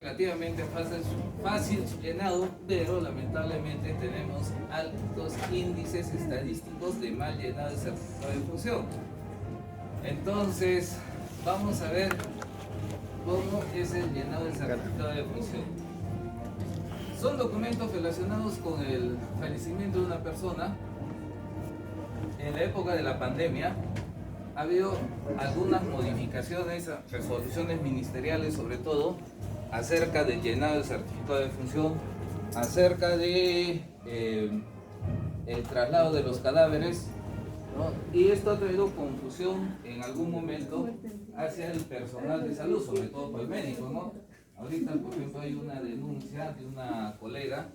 Relativamente fácil su llenado, pero lamentablemente tenemos altos índices estadísticos de mal llenado de certificado de función. Entonces, vamos a ver cómo es el llenado del certificado de función. Son documentos relacionados con el fallecimiento de una persona. En la época de la pandemia ha habido algunas modificaciones, resoluciones ministeriales sobre todo, acerca del llenado del certificado de función, acerca de el traslado de los cadáveres, ¿no? Y esto ha traído confusión en algún momento hacia el personal de salud, sobre todo para el médico, ¿no? Ahorita, por ejemplo, hay una denuncia de una colega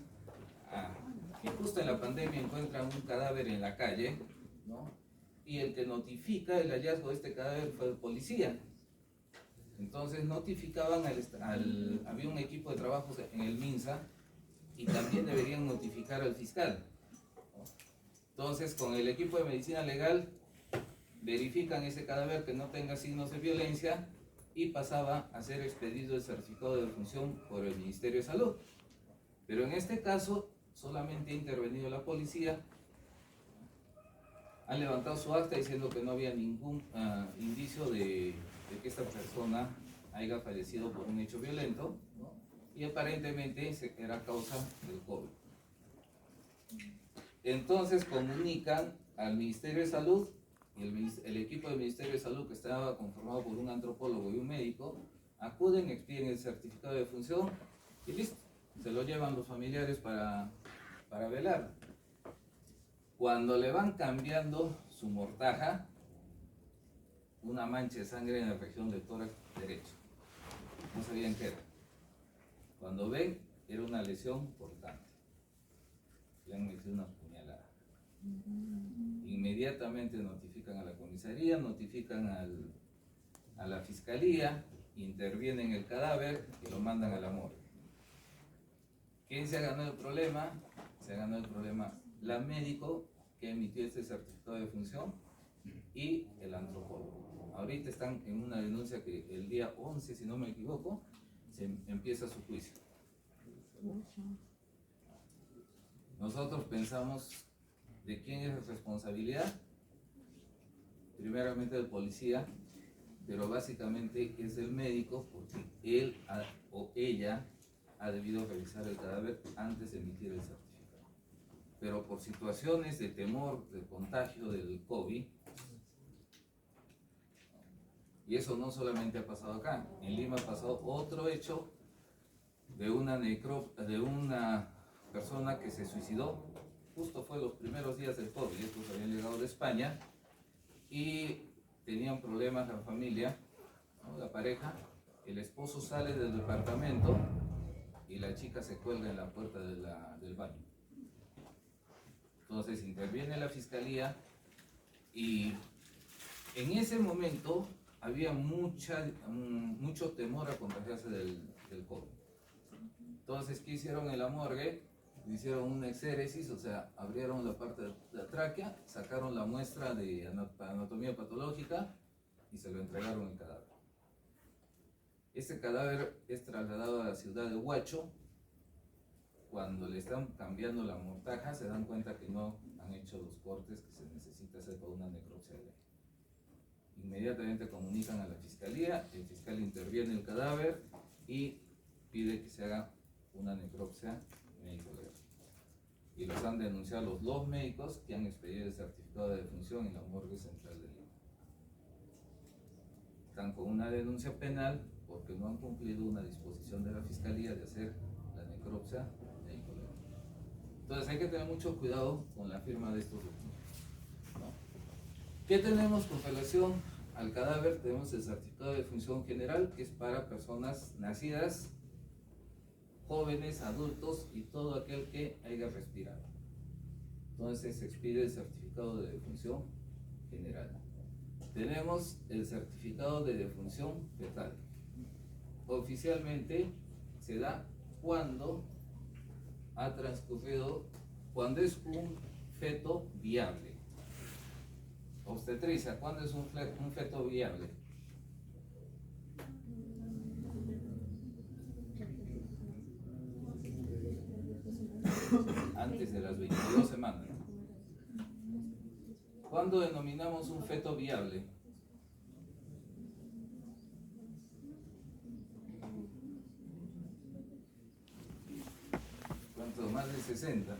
que justo en la pandemia encuentra un cadáver en la calle, ¿no? Y el que notifica el hallazgo de este cadáver fue el policía. Entonces notificaban había un equipo de trabajo en el MINSA y también deberían notificar al fiscal. Entonces con el equipo de medicina legal verifican ese cadáver que no tenga signos de violencia y pasaba a ser expedido el certificado de defunción por el Ministerio de Salud. Pero en este caso solamente ha intervenido la policía, ha levantado su acta diciendo que no había ningún indicio de que esta persona haya fallecido por un hecho violento, ¿no? Y aparentemente era causa del COVID. Entonces comunican al Ministerio de Salud y el equipo del Ministerio de Salud, que estaba conformado por un antropólogo y un médico, acuden, expiden el certificado de defunción y listo, se lo llevan los familiares para velar. Cuando le van cambiando su mortaja, una mancha de sangre en la región del tórax derecho. No sabían qué era. Cuando ven, era una lesión cortante. Le han metido una puñalada. Inmediatamente notifican a la comisaría, notifican a la fiscalía, intervienen el cadáver y lo mandan a la morgue. ¿Quién se ha ganado el problema? Se ha ganado el problema la médico que emitió este certificado de función y el antropólogo. Ahorita están en una denuncia que el día 11, si no me equivoco, se empieza su juicio. Nosotros pensamos de quién es la responsabilidad, primeramente del policía, pero básicamente es del médico porque él o ella ha debido revisar el cadáver antes de emitir el certificado. Pero por situaciones de temor del contagio del COVID, y eso no solamente ha pasado acá, en Lima ha pasado otro hecho de una persona que se suicidó, justo fue los primeros días del COVID, estos habían llegado de España y tenían problemas la familia, ¿no? La pareja, el esposo sale del departamento y la chica se cuelga en la puerta del baño. Entonces interviene la fiscalía y en ese momento había mucho temor a contagiarse del COVID. Entonces, ¿qué hicieron en la morgue? Hicieron una exéresis, o sea, abrieron la parte de la tráquea, sacaron la muestra de anatomía patológica y se lo entregaron el cadáver. Este cadáver es trasladado a la ciudad de Huacho. Cuando le están cambiando la mortaja, se dan cuenta que no han hecho los cortes que se necesita hacer para una necropsia de ley. Inmediatamente comunican a la fiscalía, el fiscal interviene el cadáver y pide que se haga una necropsia médico-legal. Y los han denunciado los dos médicos que han expedido el certificado de defunción en la morgue central de Lima. Están con una denuncia penal porque no han cumplido una disposición de la fiscalía de hacer la necropsia médico-legal. Entonces hay que tener mucho cuidado con la firma de estos documentos, ¿no? ¿Qué tenemos con relación al cadáver? Tenemos el certificado de defunción general, que es para personas nacidas, jóvenes, adultos y todo aquel que haya respirado. Entonces se expide el certificado de defunción general. Tenemos el certificado de defunción fetal. Oficialmente se da cuando ha transcurrido, cuando es un feto viable. Obstetricia, ¿cuándo es un feto viable? antes de las 22 semanas. ¿Cuándo denominamos un feto viable? ¿Cuánto? Más de 60.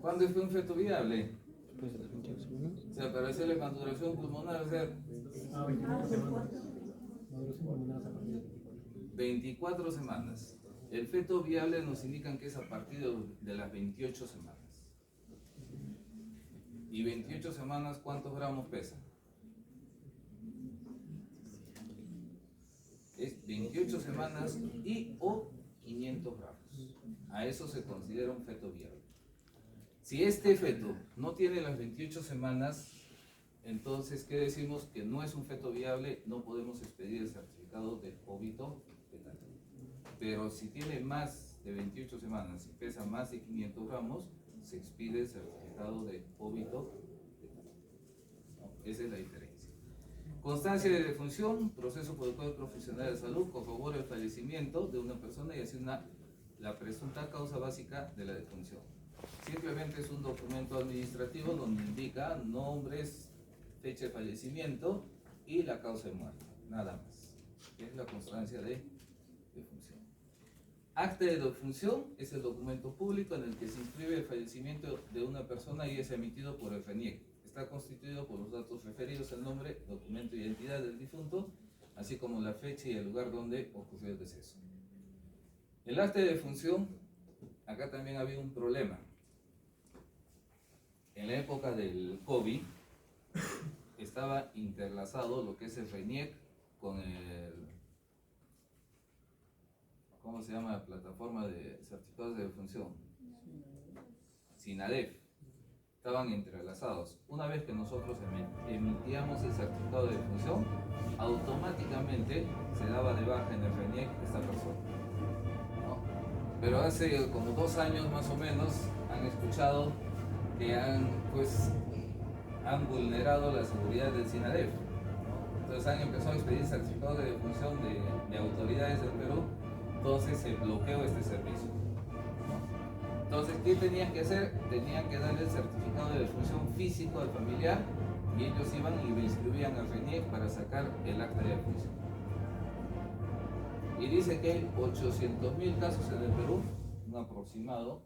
¿Cuándo fue un feto viable? Después de las 22 semanas. O sea, para hacerle maduración pulmonar, o sea, 24 semanas. Maduración pulmonar a partir de 24 semanas. El feto viable nos indican que es a partir de las 28 semanas. ¿Y 28 semanas cuántos gramos pesa? Es 28 semanas y o 500 gramos. A eso se considera un feto viable. Si este feto no tiene las 28 semanas, entonces, ¿qué decimos? Que no es un feto viable, no podemos expedir el certificado de óbito fetal. Pero si tiene más de 28 semanas y pesa más de 500 gramos, se expide el certificado de óbito fetal. ¿No? Esa es la diferencia. Constancia de defunción, proceso por el cual el profesional de salud corrobora el fallecimiento de una persona y asigna la presunta causa básica de la defunción. Simplemente es un documento administrativo donde indica nombres, fecha de fallecimiento y la causa de muerte, nada más. Es la constancia de defunción. Acta de defunción es el documento público en el que se inscribe el fallecimiento de una persona y es emitido por el RENIEC. Está constituido por los datos referidos al nombre, documento de identidad del difunto, así como la fecha y el lugar donde ocurrió el deceso. El acta de defunción, acá también había un problema. En la época del COVID estaba interlazado lo que es el RENIEC con el, ¿cómo se llama la plataforma de certificados de defunción? SINADEF. Estaban entrelazados. Una vez que nosotros emitíamos el certificado de defunción, automáticamente se daba de baja en el RENIEC esta persona, ¿no? Pero hace como 2 años más o menos han escuchado que han vulnerado la seguridad del SINADEF, ¿no? Entonces han empezado a expedir certificados de defunción de autoridades del Perú. Entonces se bloqueó este servicio, ¿no? Entonces, ¿qué tenían que hacer? Tenían que darle el certificado de defunción físico al familiar y ellos iban y lo inscribían al RENIEC para sacar el acta de defunción. Y dice que hay 800.000 casos en el Perú, un aproximado,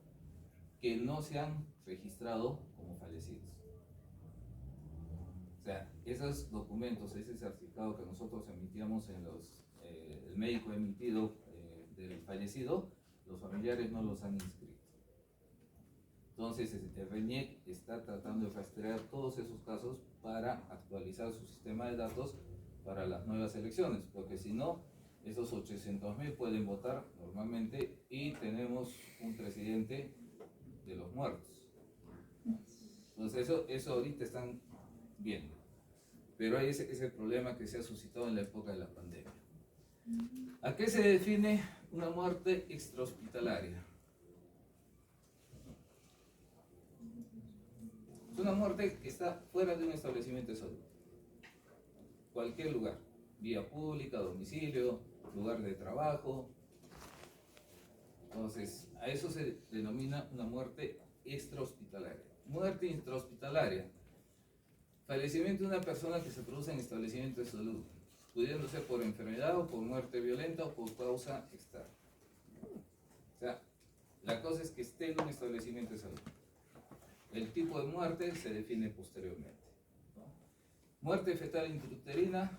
que no se han registrado como fallecidos. O sea, esos documentos, ese certificado que nosotros emitíamos en el médico emitido del fallecido, los familiares no los han inscrito. Entonces, el RENIEC está tratando de rastrear todos esos casos para actualizar su sistema de datos para las nuevas elecciones, porque si no, esos 800.000 pueden votar normalmente y tenemos un presidente de los muertos. Entonces eso ahorita están viendo. Pero hay ese problema que se ha suscitado en la época de la pandemia. ¿A qué se define una muerte extrahospitalaria? Es una muerte que está fuera de un establecimiento de salud. Cualquier lugar. Vía pública, domicilio, lugar de trabajo. Entonces, a eso se denomina una muerte extrahospitalaria. Muerte intrahospitalaria. Fallecimiento de una persona que se produce en establecimiento de salud, pudiendo ser por enfermedad o por muerte violenta o por causa externa. O sea, la cosa es que esté en un establecimiento de salud. El tipo de muerte se define posteriormente, ¿no? Muerte fetal intrauterina,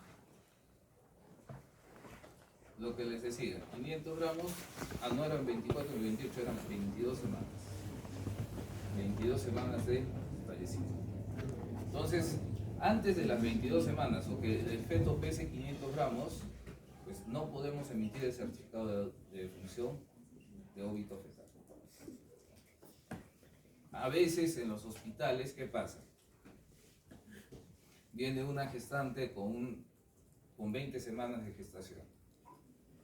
lo que les decía, 500 gramos, no eran 24 ni 28, eran 22 semanas. 22 semanas de fallecimiento. Entonces, antes de las 22 semanas o que el feto pese 500 gramos, pues no podemos emitir el certificado de defunción de óbito fetal. A veces en los hospitales, ¿qué pasa? Viene una gestante con 20 semanas de gestación.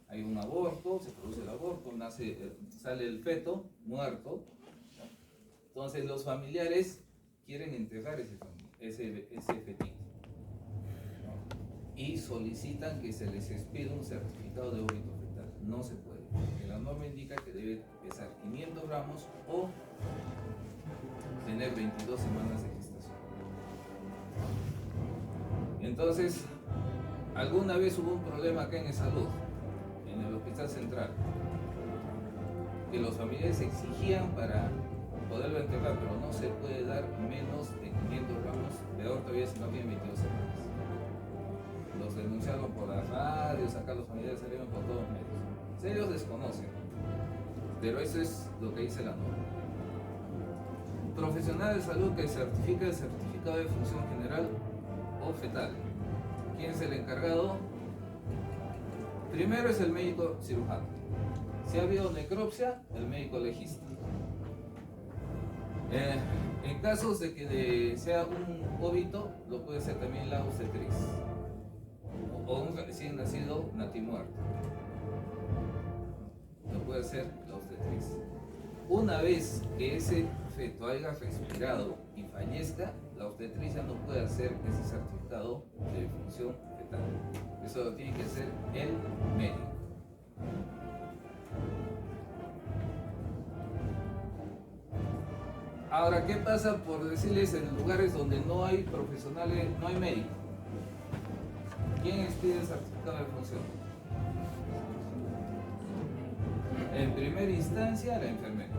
Hay un aborto, se produce el aborto, sale el feto muerto. Entonces los familiares quieren enterrar ese fetito, ¿no? Y solicitan que se les expida un certificado de óbito fetal. no se puede. Porque la norma indica que debe pesar 500 gramos o tener 22 semanas de gestación. Entonces, alguna vez hubo un problema acá en salud, en el Hospital Central, que los familiares exigían para poderlo enterrar, pero no se puede dar menos de 500 gramos, peor todavía si no tiene 22 semanas. Los denunciaron por las radios, acá los familiares salieron por todos medios. Ellos desconocen, pero eso es lo que dice la norma. Profesional de salud que certifica el certificado de función general o fetal. ¿Quién es el encargado? Primero es el médico cirujano. Si ha habido necropsia, el médico legista. En casos de que sea un óbito, lo puede ser también la obstetriz o un recién nacido natimuerto. Lo puede ser la obstetriz. Una vez que ese feto haya respirado y fallezca, la obstetriz ya no puede hacer ese certificado de función fetal. Eso lo tiene que hacer el médico. Ahora, ¿qué pasa por decirles en lugares donde no hay profesionales, no hay médico? ¿Quién expide el certificado de función? En primera instancia, la enfermera.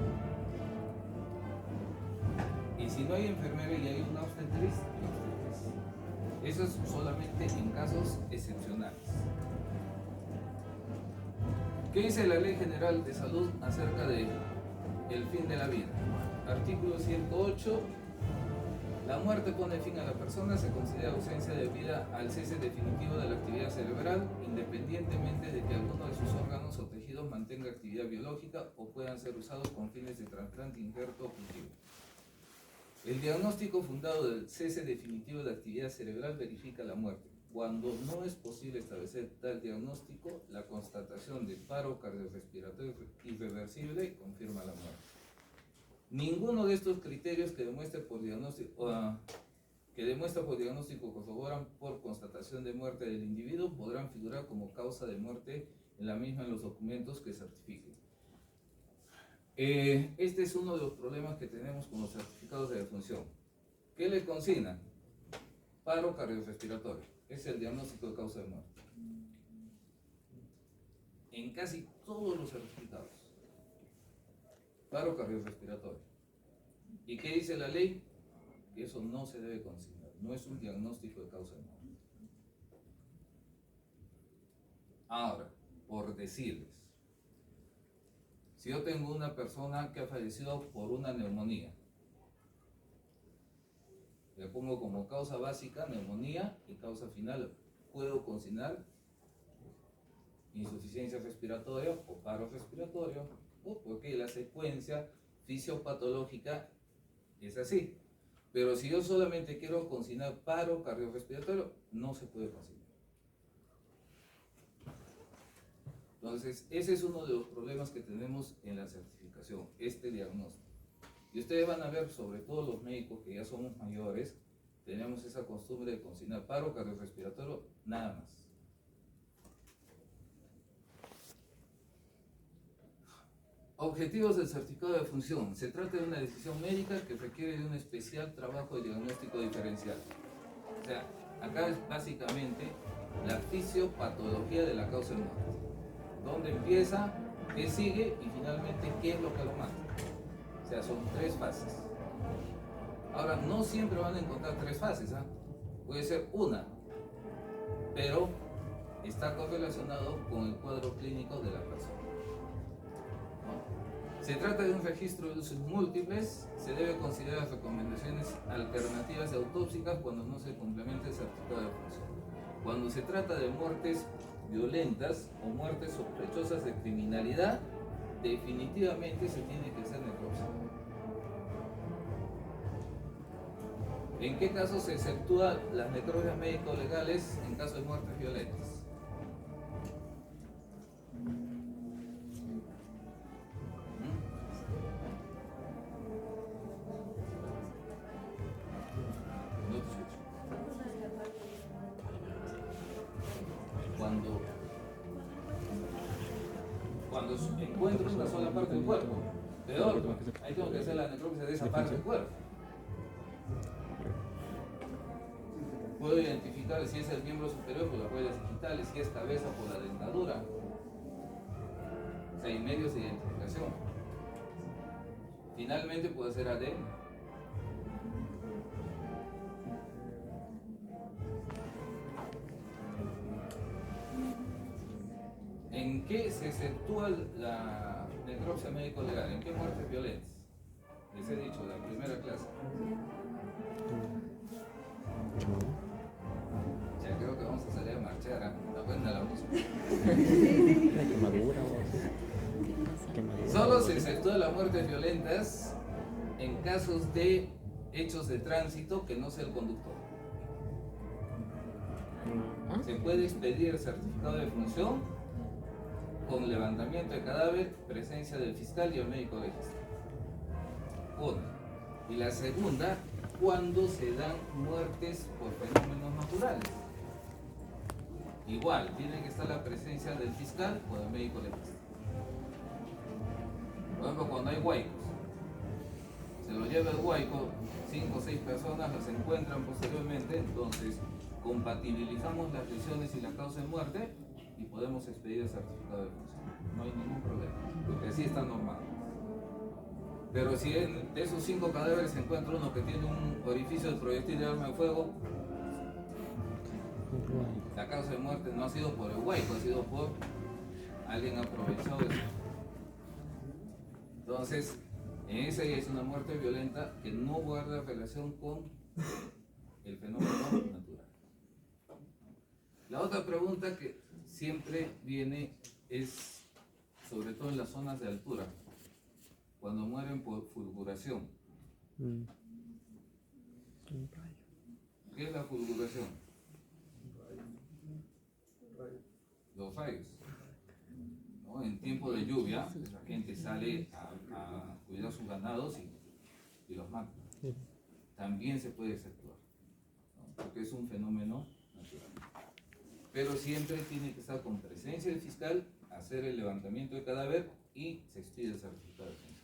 Y si no hay enfermera y hay una obstetriz, la obstetriz. Eso es solamente en casos excepcionales. ¿Qué dice la Ley General de Salud acerca de el fin de la vida? Artículo 108. La muerte pone fin a la persona, se considera ausencia de vida al cese definitivo de la actividad cerebral, independientemente de que alguno de sus órganos o tejidos mantenga actividad biológica o puedan ser usados con fines de trasplante, injerto o cultivo. El diagnóstico fundado del cese definitivo de actividad cerebral verifica la muerte. Cuando no es posible establecer tal diagnóstico, la constatación de paro cardiorrespiratorio irreversible confirma la muerte. Ninguno de estos criterios que demuestra por diagnóstico corroboran por constatación de muerte del individuo podrán figurar como causa de muerte en la misma en los documentos que certifiquen. Este es uno de los problemas que tenemos con los certificados de defunción. ¿Qué le consignan? Paro cardiorrespiratorio. Es el diagnóstico de causa de muerte. En casi todos los certificados. Paro cardiorrespiratorio. ¿Y qué dice la ley? Que eso no se debe consignar. No es un diagnóstico de causa de muerte. Ahora, por decirles, si yo tengo una persona que ha fallecido por una neumonía, le pongo como causa básica neumonía y causa final, puedo consignar insuficiencia respiratoria o paro respiratorio, porque la secuencia fisiopatológica es así. Pero si yo solamente quiero consignar paro cardiorrespiratorio, no se puede consignar. Entonces, ese es uno de los problemas que tenemos en la certificación, este diagnóstico. Y ustedes van a ver, sobre todo los médicos que ya somos mayores, tenemos esa costumbre de consignar paro cardiorrespiratorio, nada más. Objetivos del certificado de función. Se trata de una decisión médica que requiere de un especial trabajo de diagnóstico diferencial. O sea, acá es básicamente la fisiopatología de la causa de muerte. ¿Dónde empieza? ¿Qué sigue? Y finalmente, ¿qué es lo que lo mata? O sea, son 3 fases. Ahora, no siempre van a encontrar 3 fases, ¿eh? Puede ser una, pero está correlacionado con el cuadro clínico de la persona. Se trata de un registro de usos múltiples, se debe considerar las recomendaciones alternativas y autópsicas cuando no se complementa el certificado de función. Cuando se trata de muertes violentas o muertes sospechosas de criminalidad, definitivamente se tiene que hacer necropsia. ¿En qué casos se exceptúan las necropsias médico-legales en caso de muertes violentas? cuando encuentro una sola parte del cuerpo, peor, ahí tengo que hacer la necropsia de esa parte del cuerpo. Puedo identificar si es el miembro superior por las huellas digitales, si es cabeza por la dentadura. O sea, hay medios de identificación. Finalmente puedo hacer ADN. ¿En qué se efectúa la necropsia médico-legal? ¿En qué muertes violentas? Les he dicho, la primera clase. Ya creo que vamos a salir a marchar, ¿eh? La buena la música. Solo se efectúa las muertes violentas en casos de hechos de tránsito que no sea el conductor. Se puede expedir el certificado de función con levantamiento de cadáver, presencia del fiscal y el médico legista. Una. Y la segunda, cuando se dan muertes por fenómenos naturales. Igual, tiene que estar la presencia del fiscal o del médico legista. Por ejemplo, cuando hay huaicos, se lo lleva el huaico, 5 o 6 personas las encuentran posteriormente, entonces compatibilizamos las lesiones y la causa de muerte y podemos expedir el certificado de función. No hay ningún problema, porque así está normado. Pero si de esos 5 cadáveres se encuentra uno que tiene un orificio de proyectil de arma de fuego, la causa de muerte no ha sido por el huaico, ha sido por alguien aprovechado de eso. Entonces, en esa es una muerte violenta que no guarda relación con el fenómeno natural. La otra pregunta que siempre viene es, sobre todo en las zonas de altura, cuando mueren por fulguración. ¿Qué es la fulguración? Los rayos. ¿No? En tiempo de lluvia, la gente sale a cuidar sus ganados y los mata. También se puede efectuar, ¿no? Porque es un fenómeno natural. Pero siempre tiene que estar con presencia del fiscal, hacer el levantamiento de cadáver y se expide el certificado de función.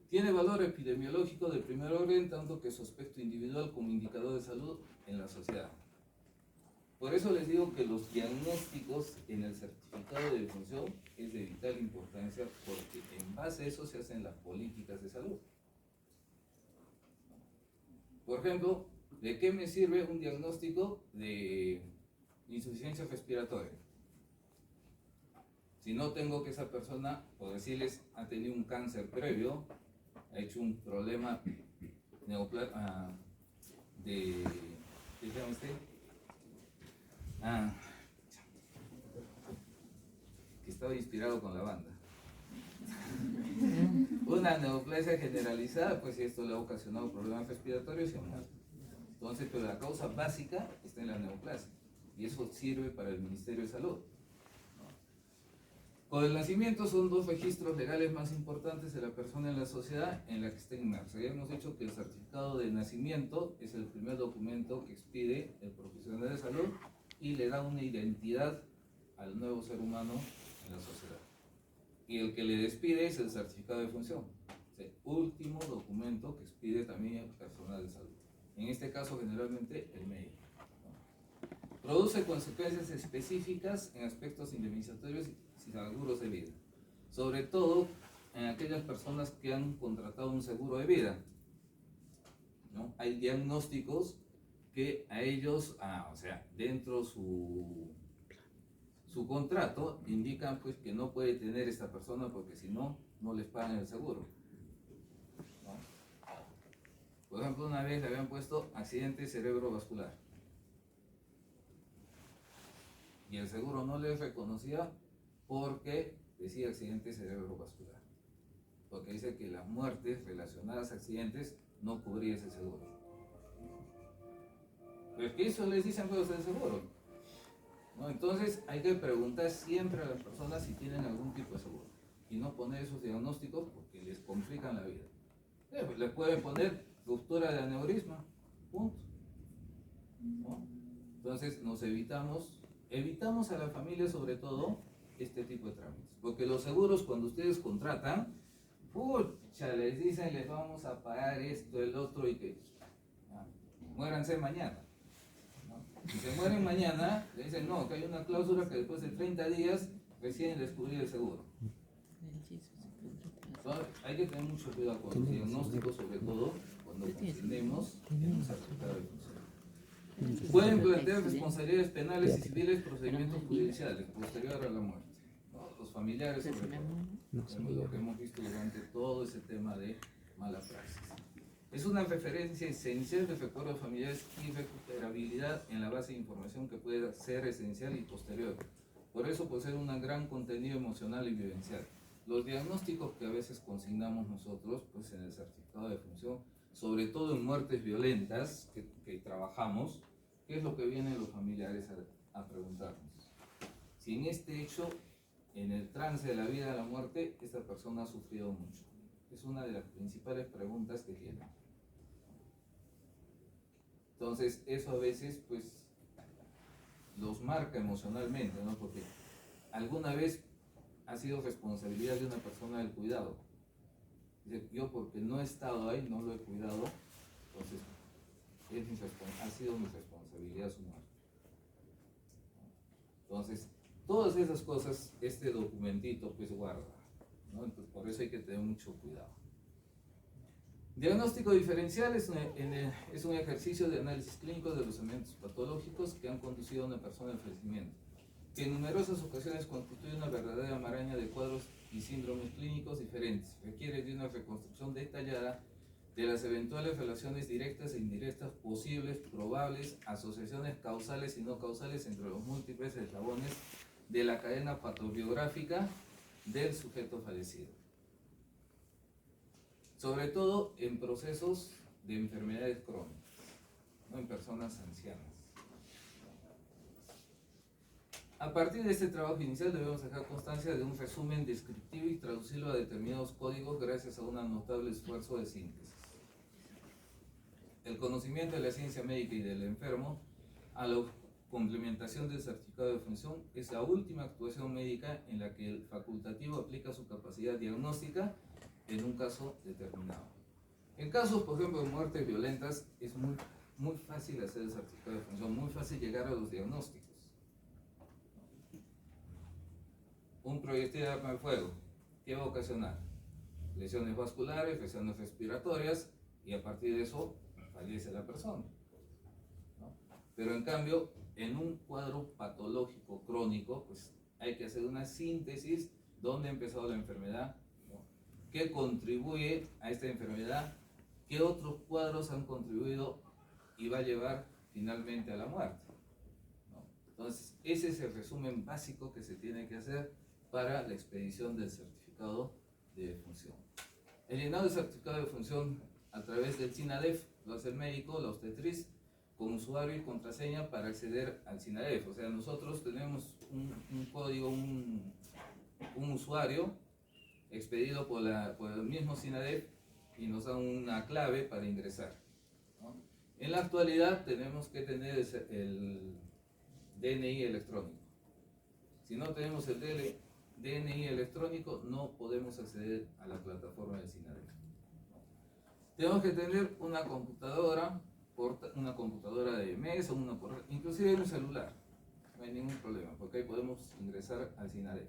Tiene valor epidemiológico de primer orden, tanto que su aspecto individual como indicador de salud en la sociedad. Por eso les digo que los diagnósticos en el certificado de defunción es de vital importancia, porque en base a eso se hacen las políticas de salud. Por ejemplo, ¿de qué me sirve un diagnóstico de insuficiencia respiratoria? Si no tengo que esa persona, por decirles, ha tenido un cáncer previo, ha hecho un problema ¿qué se llama usted? Que estaba inspirado con la banda. Una neoplasia generalizada, pues esto le ha ocasionado problemas respiratorios y ha muerto. Entonces, pero la causa básica está en la neoplasia y eso sirve para el Ministerio de Salud. Con el nacimiento son 2 registros legales más importantes de la persona en la sociedad en la que está inmersa. Ya hemos dicho que el certificado de nacimiento es el primer documento que expide el profesional de salud y le da una identidad al nuevo ser humano en la sociedad. Y el que le despide es el certificado de función, el último documento que expide también el personal de salud. En este caso, generalmente, el médico. Produce consecuencias específicas en aspectos indemnizatorios y seguros de vida, sobre todo en aquellas personas que han contratado un seguro de vida, ¿no? Hay diagnósticos que a ellos, o sea, dentro su contrato indican pues que no puede tener esta persona porque si no, no les pagan el seguro, ¿no? Por ejemplo, una vez le habían puesto accidente cerebrovascular y el seguro no les reconocía porque decía accidente cerebrovascular, porque dice que las muertes relacionadas a accidentes no cubría ese seguro. Pero es que eso les dicen juegos del seguro, ¿no? Entonces hay que preguntar siempre a las personas si tienen algún tipo de seguro y no poner esos diagnósticos porque les complican la vida. Pues les pueden poner ruptura de aneurisma, punto, ¿no? Entonces evitamos a la familia sobre todo este tipo de trámites. Porque los seguros cuando ustedes contratan, pucha, les dicen les vamos a pagar esto, el otro y que muéranse mañana. Si se mueren mañana, le dicen no, que hay una cláusula que después de 30 días recién les cubrir el seguro. Entonces, hay que tener mucho cuidado con los diagnósticos, sobre todo cuando consignemos en un certificado de función. Pueden plantear responsabilidades penales y civiles, procedimientos judiciales posterior a la muerte, ¿no? Los familiares, sobre todo, lo que hemos visto durante todo ese tema de mala praxis. Es una referencia esencial de recuerdos familiares y recuperabilidad en la base de información que puede ser esencial y posterior. Por eso posee un gran contenido emocional y vivencial. Los diagnósticos que a veces consignamos nosotros, pues en el certificado de función, sobre todo en muertes violentas que trabajamos, ¿qué es lo que vienen los familiares a preguntarnos? Si en este hecho, en el trance de la vida a la muerte, esta persona ha sufrido mucho. Es una de las principales preguntas que tienen. Entonces, eso a veces, pues, los marca emocionalmente, ¿no? Porque alguna vez ha sido responsabilidad de una persona el cuidado. Dice, yo porque no he estado ahí, no lo he cuidado, entonces ha sido mi responsabilidad su muerte. Entonces, todas esas cosas, este documentito, pues, guarda, ¿no? Entonces, por eso hay que tener mucho cuidado. Diagnóstico diferencial es un ejercicio de análisis clínico de los elementos patológicos que han conducido a una persona al fallecimiento, que en numerosas ocasiones constituye una verdadera maraña de cuadros y síndromes clínicos diferentes. Requiere de una reconstrucción detallada de las eventuales relaciones directas e indirectas posibles, probables, asociaciones causales y no causales entre los múltiples eslabones de la cadena patobiográfica del sujeto fallecido. Sobre todo en procesos de enfermedades crónicas, ¿no? En personas ancianas. A partir de este trabajo inicial debemos dejar constancia de un resumen descriptivo y traducirlo a determinados códigos gracias a un notable esfuerzo de síntesis. El conocimiento de la ciencia médica y del enfermo a la complementación del certificado de función es la última actuación médica en la que el facultativo aplica su capacidad diagnóstica en un caso determinado. En casos, por ejemplo, de muertes violentas, es muy fácil hacer el certificado de función, muy fácil llegar a los diagnósticos. Un proyectil de arma de fuego, ¿qué va a ocasionar? Lesiones vasculares, lesiones respiratorias, y a partir de eso fallece la persona, ¿no? Pero en cambio, en un cuadro patológico crónico, pues hay que hacer una síntesis, dónde ha empezado la enfermedad, qué contribuye a esta enfermedad, qué otros cuadros han contribuido y va a llevar finalmente a la muerte, ¿no? Entonces, ese es el resumen básico que se tiene que hacer para la expedición del certificado de función. El llenado del certificado de función a través del SINADEF lo hace el médico, la obstetriz, con usuario y contraseña para acceder al SINADEF. O sea, nosotros tenemos un código, un usuario expedido por el mismo SINADEF y nos dan una clave para ingresar, ¿no? En la actualidad tenemos que tener el DNI electrónico. Si no tenemos el DNI electrónico, no podemos acceder a la plataforma del SINADEF. Tenemos que tener una computadora de mesa, inclusive un celular. No hay ningún problema, porque ahí podemos ingresar al SINADEF,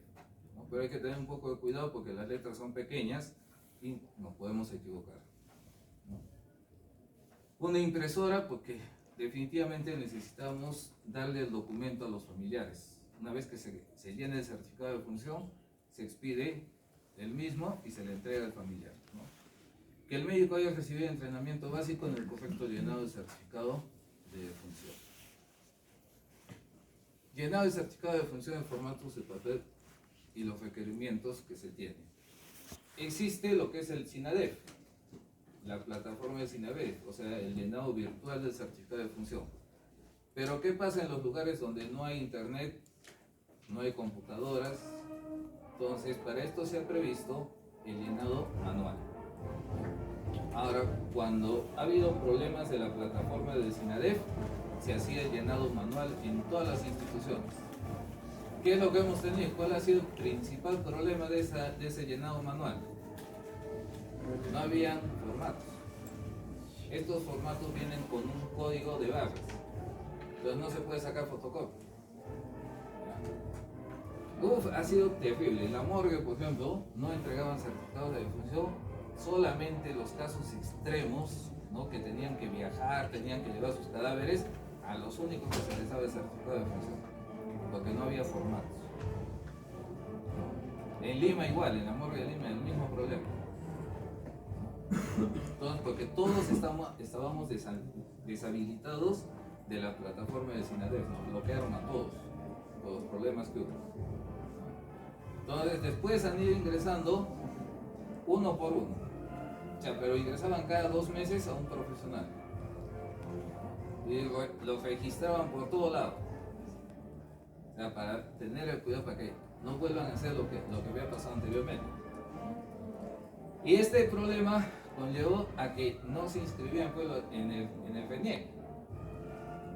¿no? Pero hay que tener un poco de cuidado porque las letras son pequeñas y nos podemos equivocar, ¿no? Una impresora, porque definitivamente necesitamos darle el documento a los familiares. Una vez que se llene el certificado de función, se expide el mismo y se le entrega al familiar, ¿no? Que el médico haya recibido entrenamiento básico en el correcto llenado del certificado de función. Llenado el certificado de función en formatos de papel y los requerimientos que se tienen. Existe lo que es el SINADEF, la plataforma del SINADEF, o sea, el llenado virtual del certificado de función. Pero ¿qué pasa en los lugares donde no hay internet, no hay computadoras? Entonces, para esto se ha previsto el llenado manual. Ahora, cuando ha habido problemas de la plataforma del SINADEF, se hacía el llenado manual en todas las instituciones. ¿Qué es lo que hemos tenido? ¿Cuál ha sido el principal problema de ese llenado manual? No habían formatos. Estos formatos vienen con un código de barras, entonces no se puede sacar fotocopia. Ha sido terrible. En la morgue, por ejemplo, no entregaban certificados de defunción, solamente los casos extremos, ¿no? Que tenían que viajar, tenían que llevar sus cadáveres, a los únicos que se les daba el certificado de defunción, porque no había formatos. En Lima igual, en la morgue de Lima el mismo problema. Entonces, porque todos estábamos deshabilitados de la plataforma de SINADEF, nos bloquearon a todos por los problemas que hubo. Entonces después han ido ingresando uno por uno, o sea, pero ingresaban cada 2 meses a un profesional y los registraban por todo lado, o sea, para tener el cuidado para que no vuelvan a hacer lo que había pasado anteriormente. Y este problema conllevó a que no se inscribían en el FENIEC.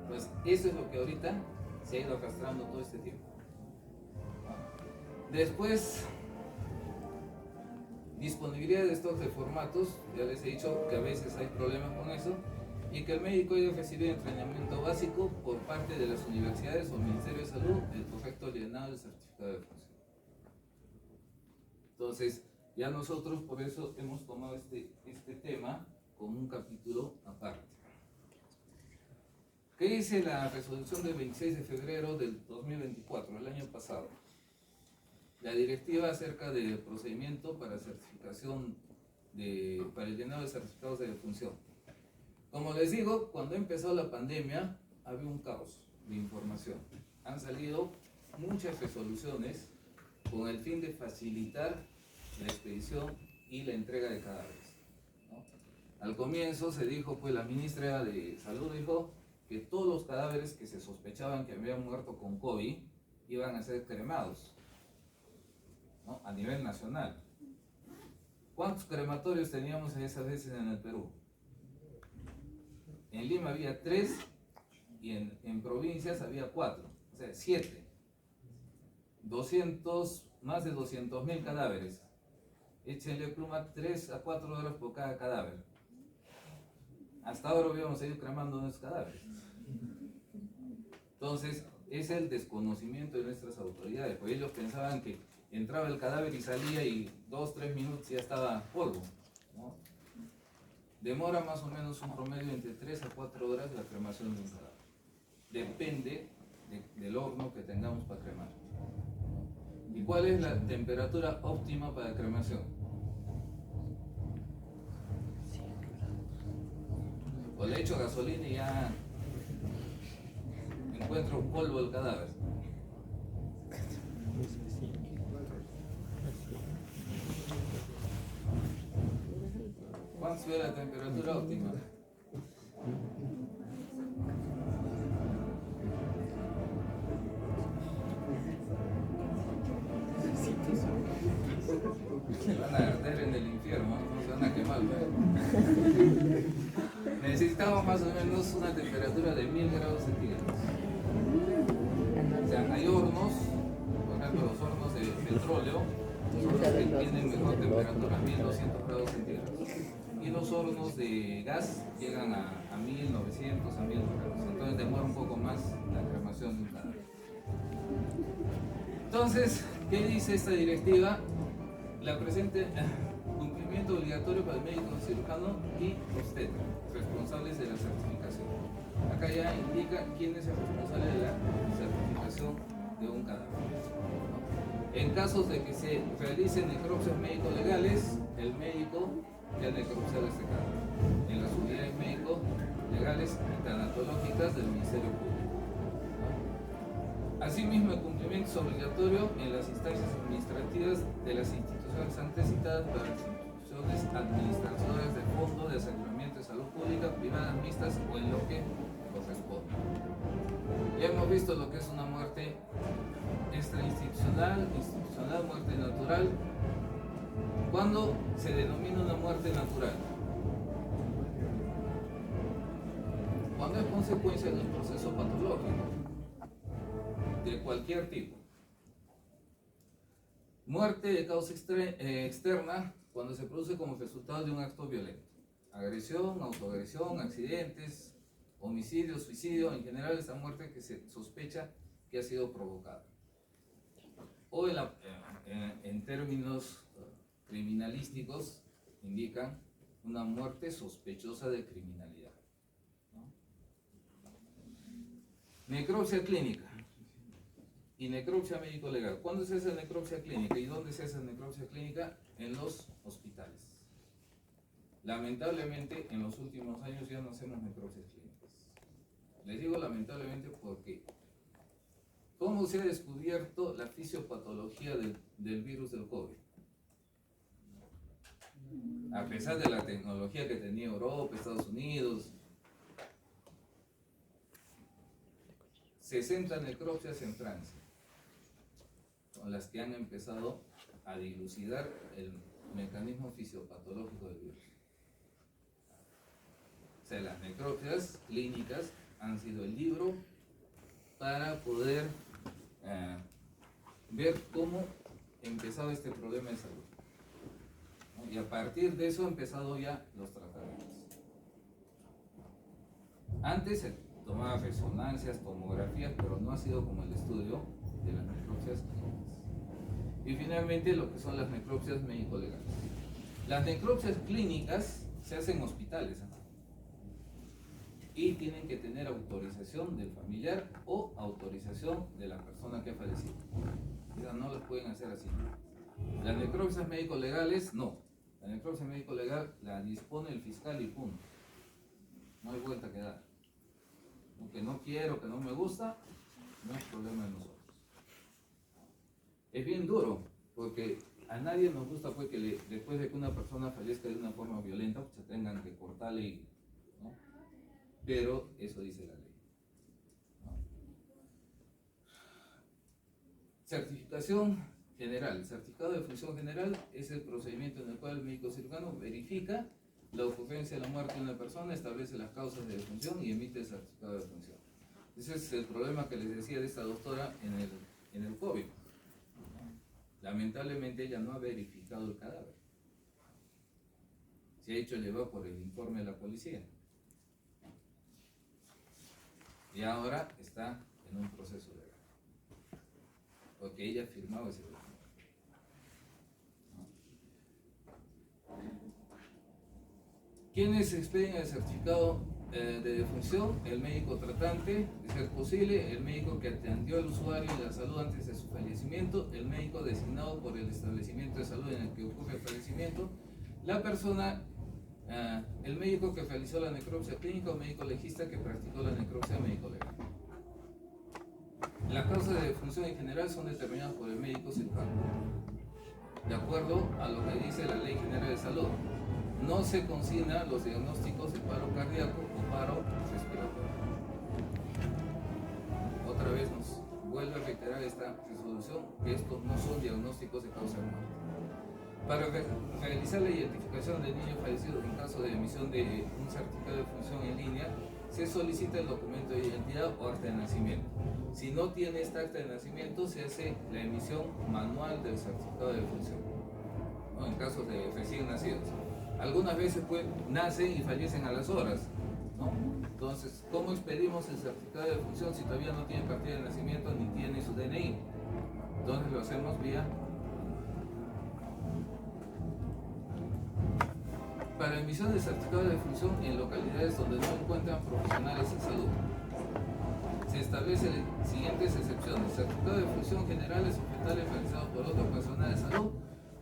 Pues eso es lo que ahorita se ha ido arrastrando todo este tiempo. Después, disponibilidad de stocks de formatos, ya les he dicho que a veces hay problemas con eso, y que el médico haya recibido entrenamiento básico por parte de las universidades o el Ministerio de Salud del correcto llenado del certificado de defunción. Entonces, ya nosotros por eso hemos tomado este tema como un capítulo aparte. ¿Qué dice la resolución del 26 de febrero del 2024, el año pasado? La directiva acerca del procedimiento para certificación para el llenado de certificados de defunción. Como les digo, cuando empezó la pandemia había un caos de información. Han salido muchas resoluciones con el fin de facilitar la expedición y la entrega de cadáveres, ¿no? Al comienzo se dijo, pues la ministra de Salud dijo que todos los cadáveres que se sospechaban que habían muerto con COVID iban a ser cremados, ¿no? A nivel nacional. ¿Cuántos crematorios teníamos en esas veces en el Perú? En Lima había 3 y en provincias había 4, o sea 7. Más de 200.000 cadáveres. Échenle pluma 3 a 4 horas por cada cadáver. Hasta ahora habíamos seguido cremando nuestros cadáveres. Entonces, es el desconocimiento de nuestras autoridades, porque ellos pensaban que entraba el cadáver y salía y 2-3 minutos ya estaba polvo, ¿no? Demora más o menos un promedio entre 3 a 4 horas la cremación de un cadáver. Depende del horno que tengamos para cremar. ¿Y cuál es la temperatura óptima para cremación? O le echo gasolina y ya encuentro polvo del cadáver. ¿Cuánto es la temperatura óptima? Se van a arder en el infierno, no se van a quemar, ¿verdad? Necesitamos más o menos una temperatura de 1000 grados centígrados. O sea, hay hornos, por ejemplo los hornos de petróleo, son los que tienen mejor temperatura, 1200 grados centígrados. Y los hornos de gas llegan a 1900, a 1000 grados. Entonces demora un poco más la cremación de un cadáver. Entonces, ¿qué dice esta directiva? La presente cumplimiento obligatorio para el médico cirujano y obstetra, responsables de la certificación. Acá ya indica quién es el responsable de la certificación de un cadáver. En casos de que se realicen necropsias médico-legales, el médico que ha necropsiado este cadáver. En las unidades médico-legales y tanatológicas del Ministerio Público. Asimismo, el cumplimiento es obligatorio en las instancias administrativas de las instituciones antes citadas para las instituciones administradoras de fondo de aseguramiento de salud pública, privadas, mixtas o en lo que corresponda. Ya hemos visto lo que es una muerte extrainstitucional, institucional, muerte natural. ¿Cuándo se denomina una muerte natural? Cuando es consecuencia de un proceso patológico de cualquier tipo. Muerte de causa externa cuando se produce como resultado de un acto violento. Agresión, autoagresión, accidentes, homicidio, suicidio, en general esa muerte que se sospecha que ha sido provocada. O en términos criminalísticos indican una muerte sospechosa de criminalidad, ¿no? Necropsia clínica y necropsia médico-legal. ¿Cuándo se hace necropsia clínica y dónde se hace necropsia clínica? En los hospitales. Lamentablemente, en los últimos años ya no hacemos necropsias clínicas. Les digo lamentablemente porque ¿cómo se ha descubierto la fisiopatología del virus del COVID? A pesar de la tecnología que tenía Europa, Estados Unidos, 60 necropsias en Francia, con las que han empezado a dilucidar el mecanismo fisiopatológico del virus. O sea, las necropsias clínicas han sido el libro para poder ver cómo empezaba este problema de salud, ¿no? Y a partir de eso han empezado ya los tratamientos. Antes se tomaba resonancias, tomografías, pero no ha sido como el estudio de las necropsias clínicas. Y finalmente lo que son las necropsias médico-legales. Las necropsias clínicas se hacen en hospitales, ¿no? Y tienen que tener autorización del familiar o autorización de la persona que ha fallecido. Esas no las pueden hacer así. Las necropsias médico-legales, no. La necropsia médico-legal la dispone el fiscal y punto. No hay vuelta que dar. Aunque no quiero, que no me gusta, no es problema de nosotros. Es bien duro, porque a nadie nos gusta pues, que después de que una persona fallezca de una forma violenta, pues, se tengan que cortarle, ¿no? Pero eso dice la ley, ¿no? Certificación general. El certificado de función general es el procedimiento en el cual el médico cirujano verifica la ocurrencia de la muerte de una persona, establece las causas de defunción y emite el certificado de función. Ese es el problema que les decía de esta doctora en el COVID. Lamentablemente ella no ha verificado el cadáver. Se ha hecho llevar por el informe de la policía. Y ahora está en un proceso legal. Porque ella ha firmado ese documento. ¿Quiénes expiden el certificado de defunción? El médico tratante, de ser posible, el médico que atendió al usuario de la salud antes de su fallecimiento, el médico designado por el establecimiento de salud en el que ocurre el fallecimiento, la persona, el médico que realizó la necropsia clínica o médico legista que practicó la necropsia médico-legal. Las causas de defunción en general son determinadas por el médico cirujano, de acuerdo a lo que dice la Ley General de Salud. No se consignan los diagnósticos de paro cardíaco o paro respiratorio. Otra vez nos vuelve a reiterar esta resolución que estos no son diagnósticos de causa de muerte. Para realizar la identificación del niño fallecido en caso de emisión de un certificado de función en línea, se solicita el documento de identidad o acta de nacimiento. Si no tiene esta acta de nacimiento, se hace la emisión manual del certificado de función, ¿no? En casos de recién nacidos. Algunas veces pues, nacen y fallecen a las horas, ¿no? Entonces, ¿cómo expedimos el certificado de función si todavía no tiene partida de nacimiento ni tiene su DNI? Entonces lo hacemos vía... Para emisión de certificado de función en localidades donde no encuentran profesionales en salud, se establecen las siguientes excepciones. Certificado de función general es hospitales realizados por otro personal de salud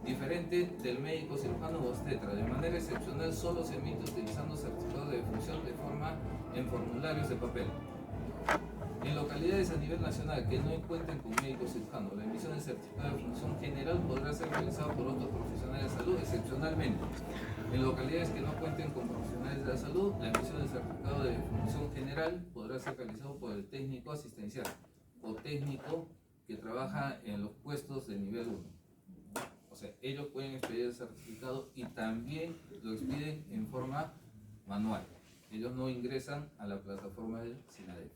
diferente del médico cirujano o obstetra. De manera excepcional solo se emite utilizando certificado de defunción de forma en formularios de papel. En localidades a nivel nacional que no encuentren con médico cirujano, la emisión del certificado de función general podrá ser realizado por otros profesionales de salud excepcionalmente. En localidades que no cuenten con profesionales de la salud, la emisión del certificado de función general podrá ser realizado por el técnico asistencial o técnico que trabaja en los puestos de nivel 1. O sea, ellos pueden expedir el certificado y también lo expiden en forma manual. Ellos no ingresan a la plataforma del SINADEF.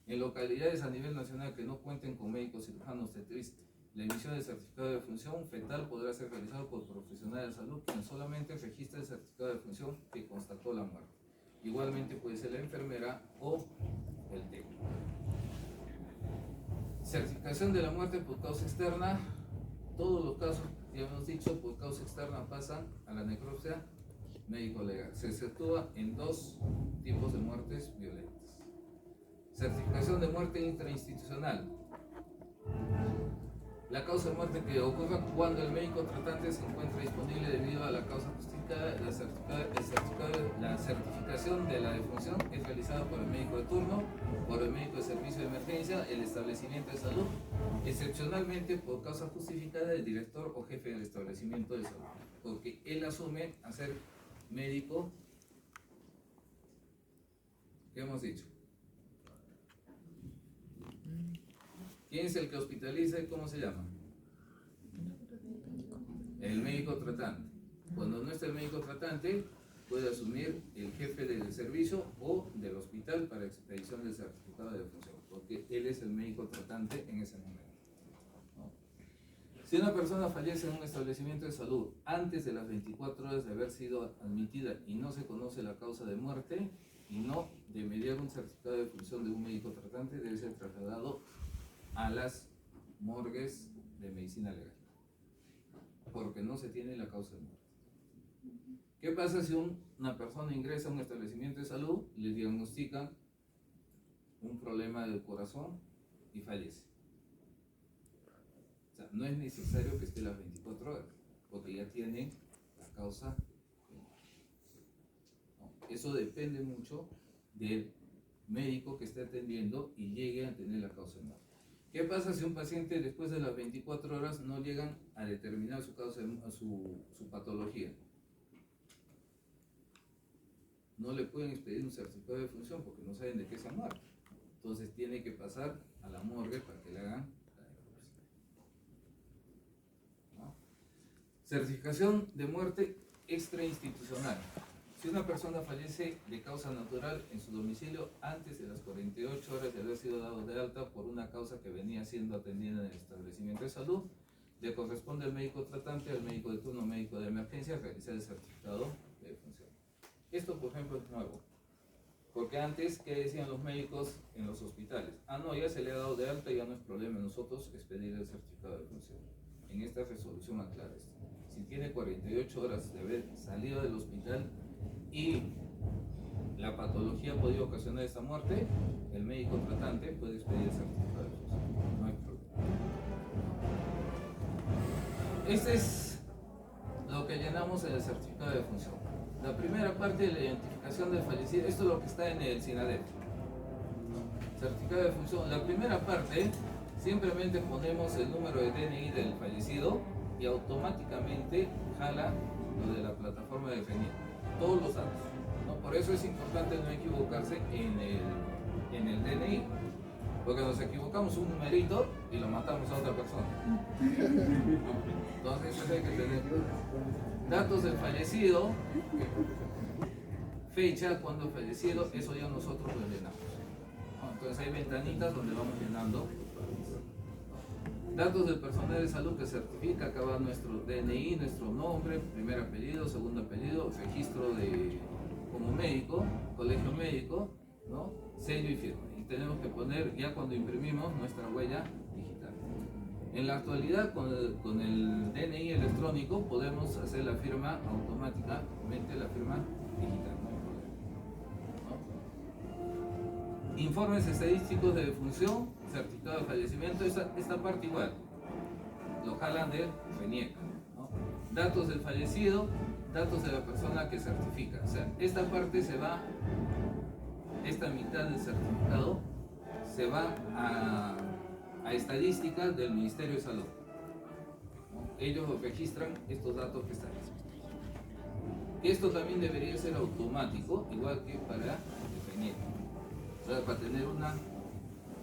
En localidades a nivel nacional que no cuenten con médicos cirujanos obstetristas, la emisión del certificado de función fetal podrá ser realizado por profesionales de salud quien solamente registra el certificado de función que constató la muerte. Igualmente puede ser la enfermera o el técnico. Certificación de la muerte por causa externa. Todos los casos, ya hemos dicho, por causa externa pasan a la necropsia médico-legal. Se exceptúa en dos tipos de muertes violentas. Certificación de muerte intrainstitucional. La causa de muerte que ocurre cuando el médico tratante se encuentra disponible debido a la causa justificada. La certificación de la defunción es realizada por el médico de turno, por el médico de servicio de emergencia, el establecimiento de salud, excepcionalmente por causa justificada el director o jefe del establecimiento de salud, porque él asume a ser médico. ¿Qué hemos dicho? ¿Quién es el que hospitaliza y cómo se llama? El médico tratante. Cuando no está el médico tratante, puede asumir el jefe del servicio o del hospital para expedición del certificado de defunción, porque él es el médico tratante en ese momento, ¿no? Si una persona fallece en un establecimiento de salud antes de las 24 horas de haber sido admitida y no se conoce la causa de muerte y no de mediar un certificado de defunción de un médico tratante, debe ser trasladado a las morgues de medicina legal, porque no se tiene la causa de muerte. ¿Qué pasa si una persona ingresa a un establecimiento de salud, le diagnostican un problema del corazón y fallece? O sea, no es necesario que esté las 24 horas, porque ya tiene la causa de muerte, ¿no? Eso depende mucho del médico que esté atendiendo y llegue a tener la causa de muerte. ¿Qué pasa si un paciente después de las 24 horas no llegan a determinar su causa, su patología? No le pueden expedir un certificado de defunción porque no saben de qué se ha muerto. Entonces tiene que pasar a la morgue para que le hagan la necropsia, ¿no? Certificación de muerte extrainstitucional. Si una persona fallece de causa natural en su domicilio antes de las 48 horas de haber sido dado de alta por una causa que venía siendo atendida en el establecimiento de salud, le corresponde al médico tratante, al médico de turno, médico de emergencia, realizar el certificado de defunción. Esto, por ejemplo, es nuevo, porque antes, ¿qué decían los médicos en los hospitales? Ah, no, ya se le ha dado de alta, ya no es problema nosotros expedir el certificado de defunción. En esta resolución aclara esto. Si tiene 48 horas de haber salido del hospital y la patología ha podido ocasionar esta muerte, el médico tratante puede expedir el certificado de defunción. No hay problema. Este es lo que llenamos en el certificado de defunción. La primera parte de la identificación del fallecido, esto es lo que está en el SINADEF. Certificado de defunción. La primera parte, simplemente ponemos el número de DNI del fallecido y automáticamente jala lo de la plataforma de FENIE. Todos los datos, ¿no? Por eso es importante no equivocarse en el DNI, porque nos equivocamos un numerito y lo matamos a otra persona. Entonces eso hay que tener. Datos del fallecido, fecha, cuando fallecido, eso ya nosotros lo llenamos, ¿no? Entonces hay ventanitas donde vamos llenando. Datos del personal de salud que certifica, acá va nuestro DNI, nuestro nombre, primer apellido, segundo apellido, registro como médico, colegio médico, ¿no? Sello y firma. Y tenemos que poner, ya cuando imprimimos, nuestra huella digital. En la actualidad, con el DNI electrónico, podemos hacer la firma automáticamente, la firma digital, no hay problema, ¿no? Informes estadísticos de defunción, certificado de fallecimiento, esta parte igual, lo jalan del FENIEC, ¿no? Datos del fallecido, datos de la persona que certifica. O sea, esta parte se va, esta mitad del certificado se va a estadísticas del Ministerio de Salud, ¿no? Ellos registran estos datos que están. Esto también debería ser automático, igual que para el FENIEC. O sea, para tener una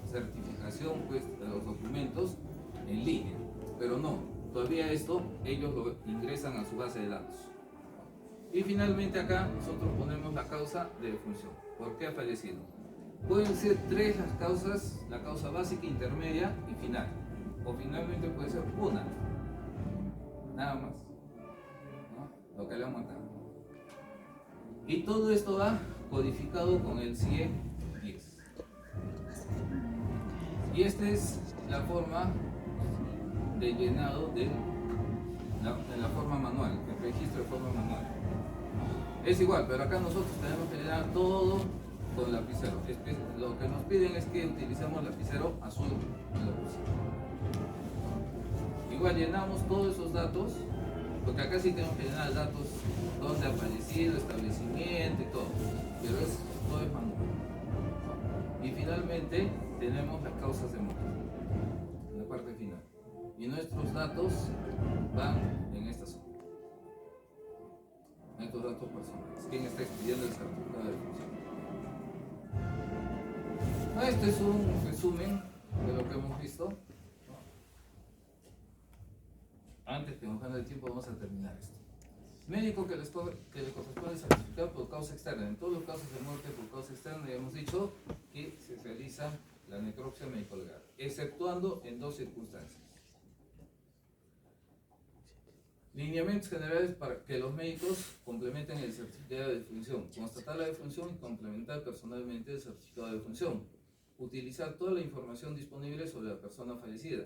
certificación, pues, de los documentos en línea, pero no, todavía esto ellos lo ingresan a su base de datos. Y finalmente acá nosotros ponemos la causa de defunción. ¿Por qué ha fallecido? Pueden ser tres las causas, la causa básica, intermedia y final. O finalmente puede ser una. Nada más. ¿No? Lo que le han matado. Y todo esto va codificado con el CIE 10. Y esta es la forma de llenado de la forma manual, el registro de forma manual. Es igual, pero acá nosotros tenemos que llenar todo con lapicero. Lo que nos piden es que utilicemos lapicero azul. Igual llenamos todos esos datos, porque acá sí tenemos que llenar datos donde ha fallecido, establecimiento y todo, pero todo es manual. Y finalmente tenemos las causas de muerte, en la parte final. Y nuestros datos van en esta zona. Estos datos personales. ¿Quién está expidiendo el certificado de defunción? Este es un resumen de lo que hemos visto. Antes que nos gane el tiempo, vamos a terminar esto. Médico que le corresponde certificado por causa externa. En todos los casos de muerte por causa externa, ya hemos dicho que se realiza la necropsia médico-legal, exceptuando en dos circunstancias. Lineamientos generales para que los médicos complementen el certificado de defunción. Constatar la defunción y complementar personalmente el certificado de defunción. Utilizar toda la información disponible sobre la persona fallecida.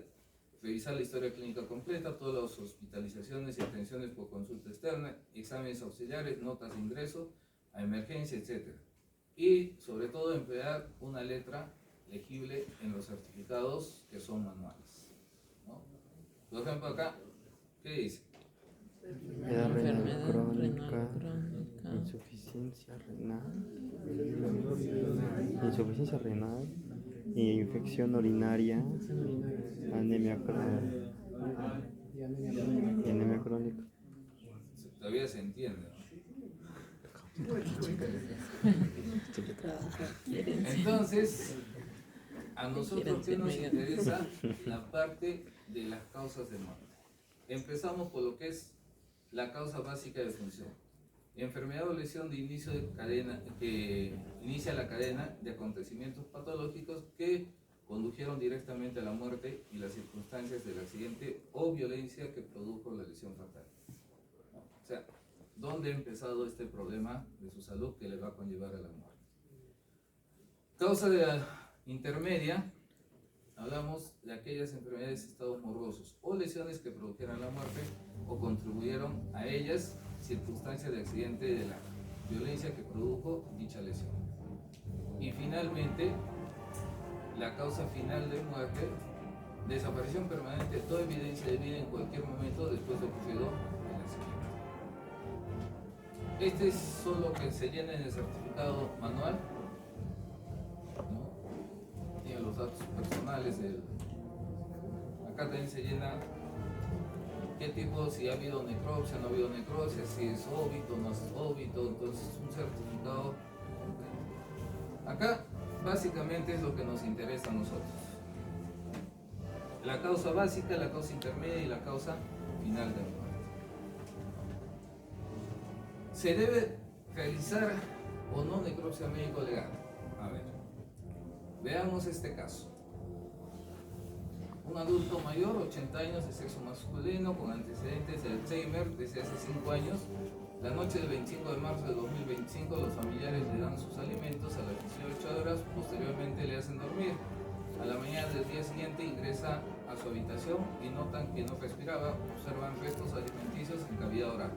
Revisar la historia clínica completa, todas las hospitalizaciones y atenciones por consulta externa, exámenes auxiliares, notas de ingreso, a emergencia, etc. Y sobre todo emplear una letra legible en los certificados que son manuales, ¿no? Por ejemplo acá, ¿qué dice? Enfermedad crónica, insuficiencia renal, infección urinaria, anemia crónica. Todavía se entiende, ¿no? Entonces, a nosotros ¿qué nos interesa? La parte de las causas de muerte. Empezamos por lo que es la causa básica de defunción. Enfermedad o lesión de inicio de cadena que inicia la cadena de acontecimientos patológicos que condujeron directamente a la muerte y las circunstancias del accidente o violencia que produjo la lesión fatal. O sea, ¿dónde ha empezado este problema de su salud que le va a conllevar a la muerte? Causa de la intermedia, hablamos de aquellas enfermedades de estados morbosos o lesiones que produjeran la muerte o contribuyeron a ellas, circunstancias de accidente de la violencia que produjo dicha lesión. Y finalmente, la causa final de muerte, desaparición permanente de toda evidencia de vida en cualquier momento después de ocurrido el accidente. Este es solo que se llena en el certificado manual, ¿no? Tiene los datos personales acá también se llena qué tipo, si ha habido necropsia, no ha habido necropsia, si es óbito, no es óbito, entonces un certificado completo. Acá básicamente es lo que nos interesa a nosotros. La causa básica, la causa intermedia y la causa final de muerte. ¿Se debe realizar o no necropsia médico-legal? A ver, veamos este caso. Un adulto mayor, 80 años, de sexo masculino, con antecedentes de Alzheimer desde hace 5 años. La noche del 25 de marzo de 2025, los familiares le dan sus alimentos a las 18 horas, posteriormente le hacen dormir. A la mañana del día siguiente ingresa a su habitación y notan que no respiraba, observan restos alimenticios en cavidad oral.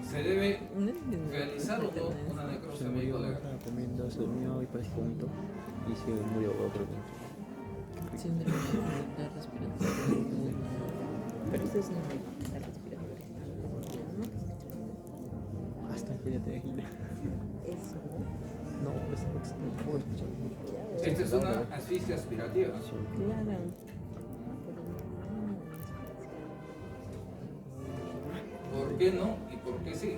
¿Se debe realizar o no una necropsia médico-legal? Comiendo, se durmió y parece que vomitó y se murió otro tiempo. Síndrome de enfermedad respiratoria. Pero eso es una enfermedad respiratoria. Hasta que ya te imagina. Eso. No, no puedo escuchar. Esta es una asfixia aspirativa. Claro. ¿Por qué no y por qué sí?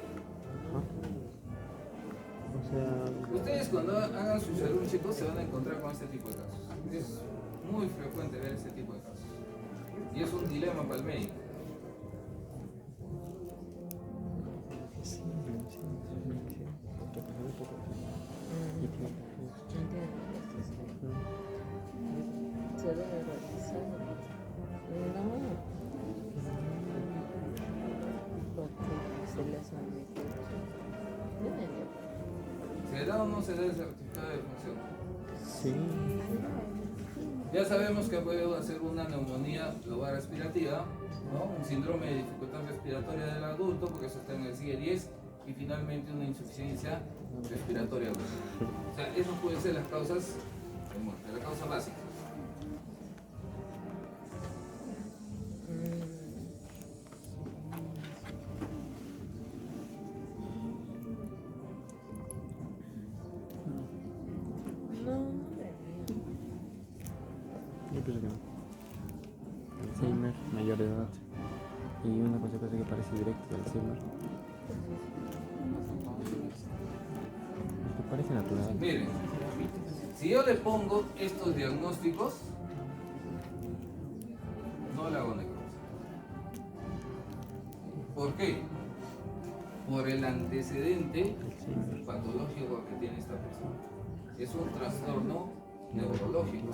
O sea, Ustedes cuando hagan su salud, chicos, se van a encontrar con este tipo de casos. Es muy frecuente ver este tipo de casos. Y es un dilema para el médico. Entiendo. Se debe realizar. No. Porque se le hace un necropsia. ¿Se da o no se da el certificado de defunción? Sí. Ya sabemos que puede hacer una neumonía lobar aspirativa, ¿no? Un síndrome de dificultad respiratoria del adulto, porque eso está en el CIE 10, y finalmente una insuficiencia respiratoria aguda. O sea, eso pueden ser las causas de muerte, la causa básica. Yo pienso que no. Alzheimer, mayor de edad. Y una consecuencia que parece directa del Alzheimer. Me parece natural. Miren, si yo le pongo estos diagnósticos, no le hago necropsia. ¿Por qué? Por el antecedente patológico que tiene esta persona. Es un trastorno neurológico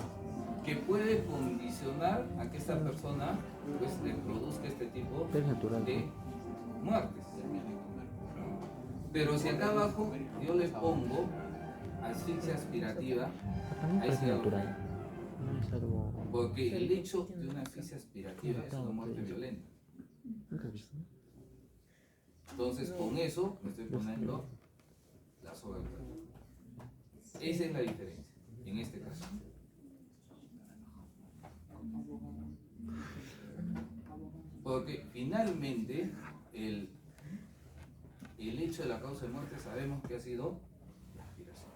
que puede condicionar a que esta persona pues le produzca este tipo Es natural. de muertes. Pero si acá abajo yo le pongo asfixia aspirativa, Para mí ahí parece sí algo natural. falla. No es algo. Porque el hecho de una asfixia aspirativa es una muerte violenta. ¿Nunca has visto? Entonces con eso me estoy poniendo la soga al cuello. Esa es la diferencia en este caso. Porque finalmente el hecho de la causa de muerte sabemos que ha sido la aspiración.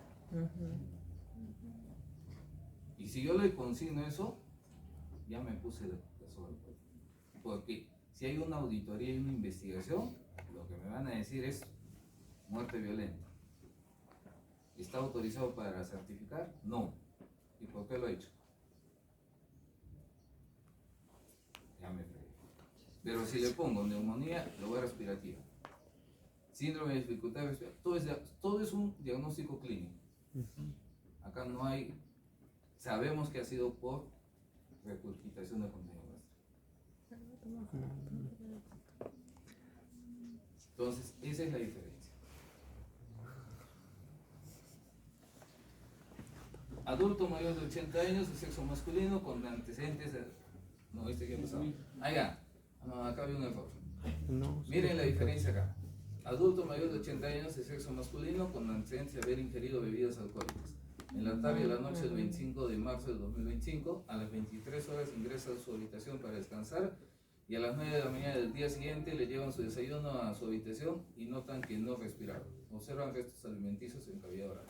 Y si yo le consigno eso, ya me puse la soga al cuello. Porque si hay una auditoría y una investigación, lo que me van a decir es muerte violenta. ¿Está autorizado para certificar? No. ¿Y por qué lo he hecho? Ya me fregué. Pero si le pongo neumonía lobar aspirativa, síndrome de dificultad respiratoria, todo es un diagnóstico clínico. Acá no hay, sabemos que ha sido por regurgitación de contenido gástrico. Entonces, esa es la diferencia. Adulto mayor de 80 años, de sexo masculino, con antecedentes. No, ¿qué ha pasado? Allá. No, acá había un error. No. Miren la diferencia acá. Adulto mayor de 80 años, de sexo masculino, con antecedentes de haber ingerido bebidas alcohólicas. En la tarde de la noche del 25 de marzo de 2025, a las 23 horas ingresa a su habitación para descansar y a las 9 de la mañana del día siguiente le llevan su desayuno a su habitación y notan que no respiraba. Observan restos alimenticios en cavidad oral.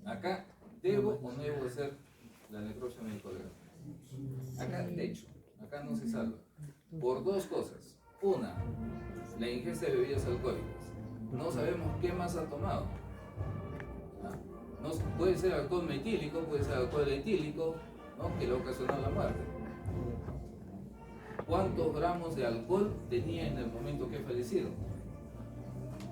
Acá, ¿debo o no debo hacer la necropsia médico-legal? Acá, de hecho, acá no se salva. Por dos cosas. Una, la ingesta de bebidas alcohólicas. No sabemos qué más ha tomado. No, puede ser alcohol metílico, puede ser alcohol etílico, ¿no? Que le ocasionó la muerte. ¿Cuántos gramos de alcohol tenía en el momento que ha fallecido?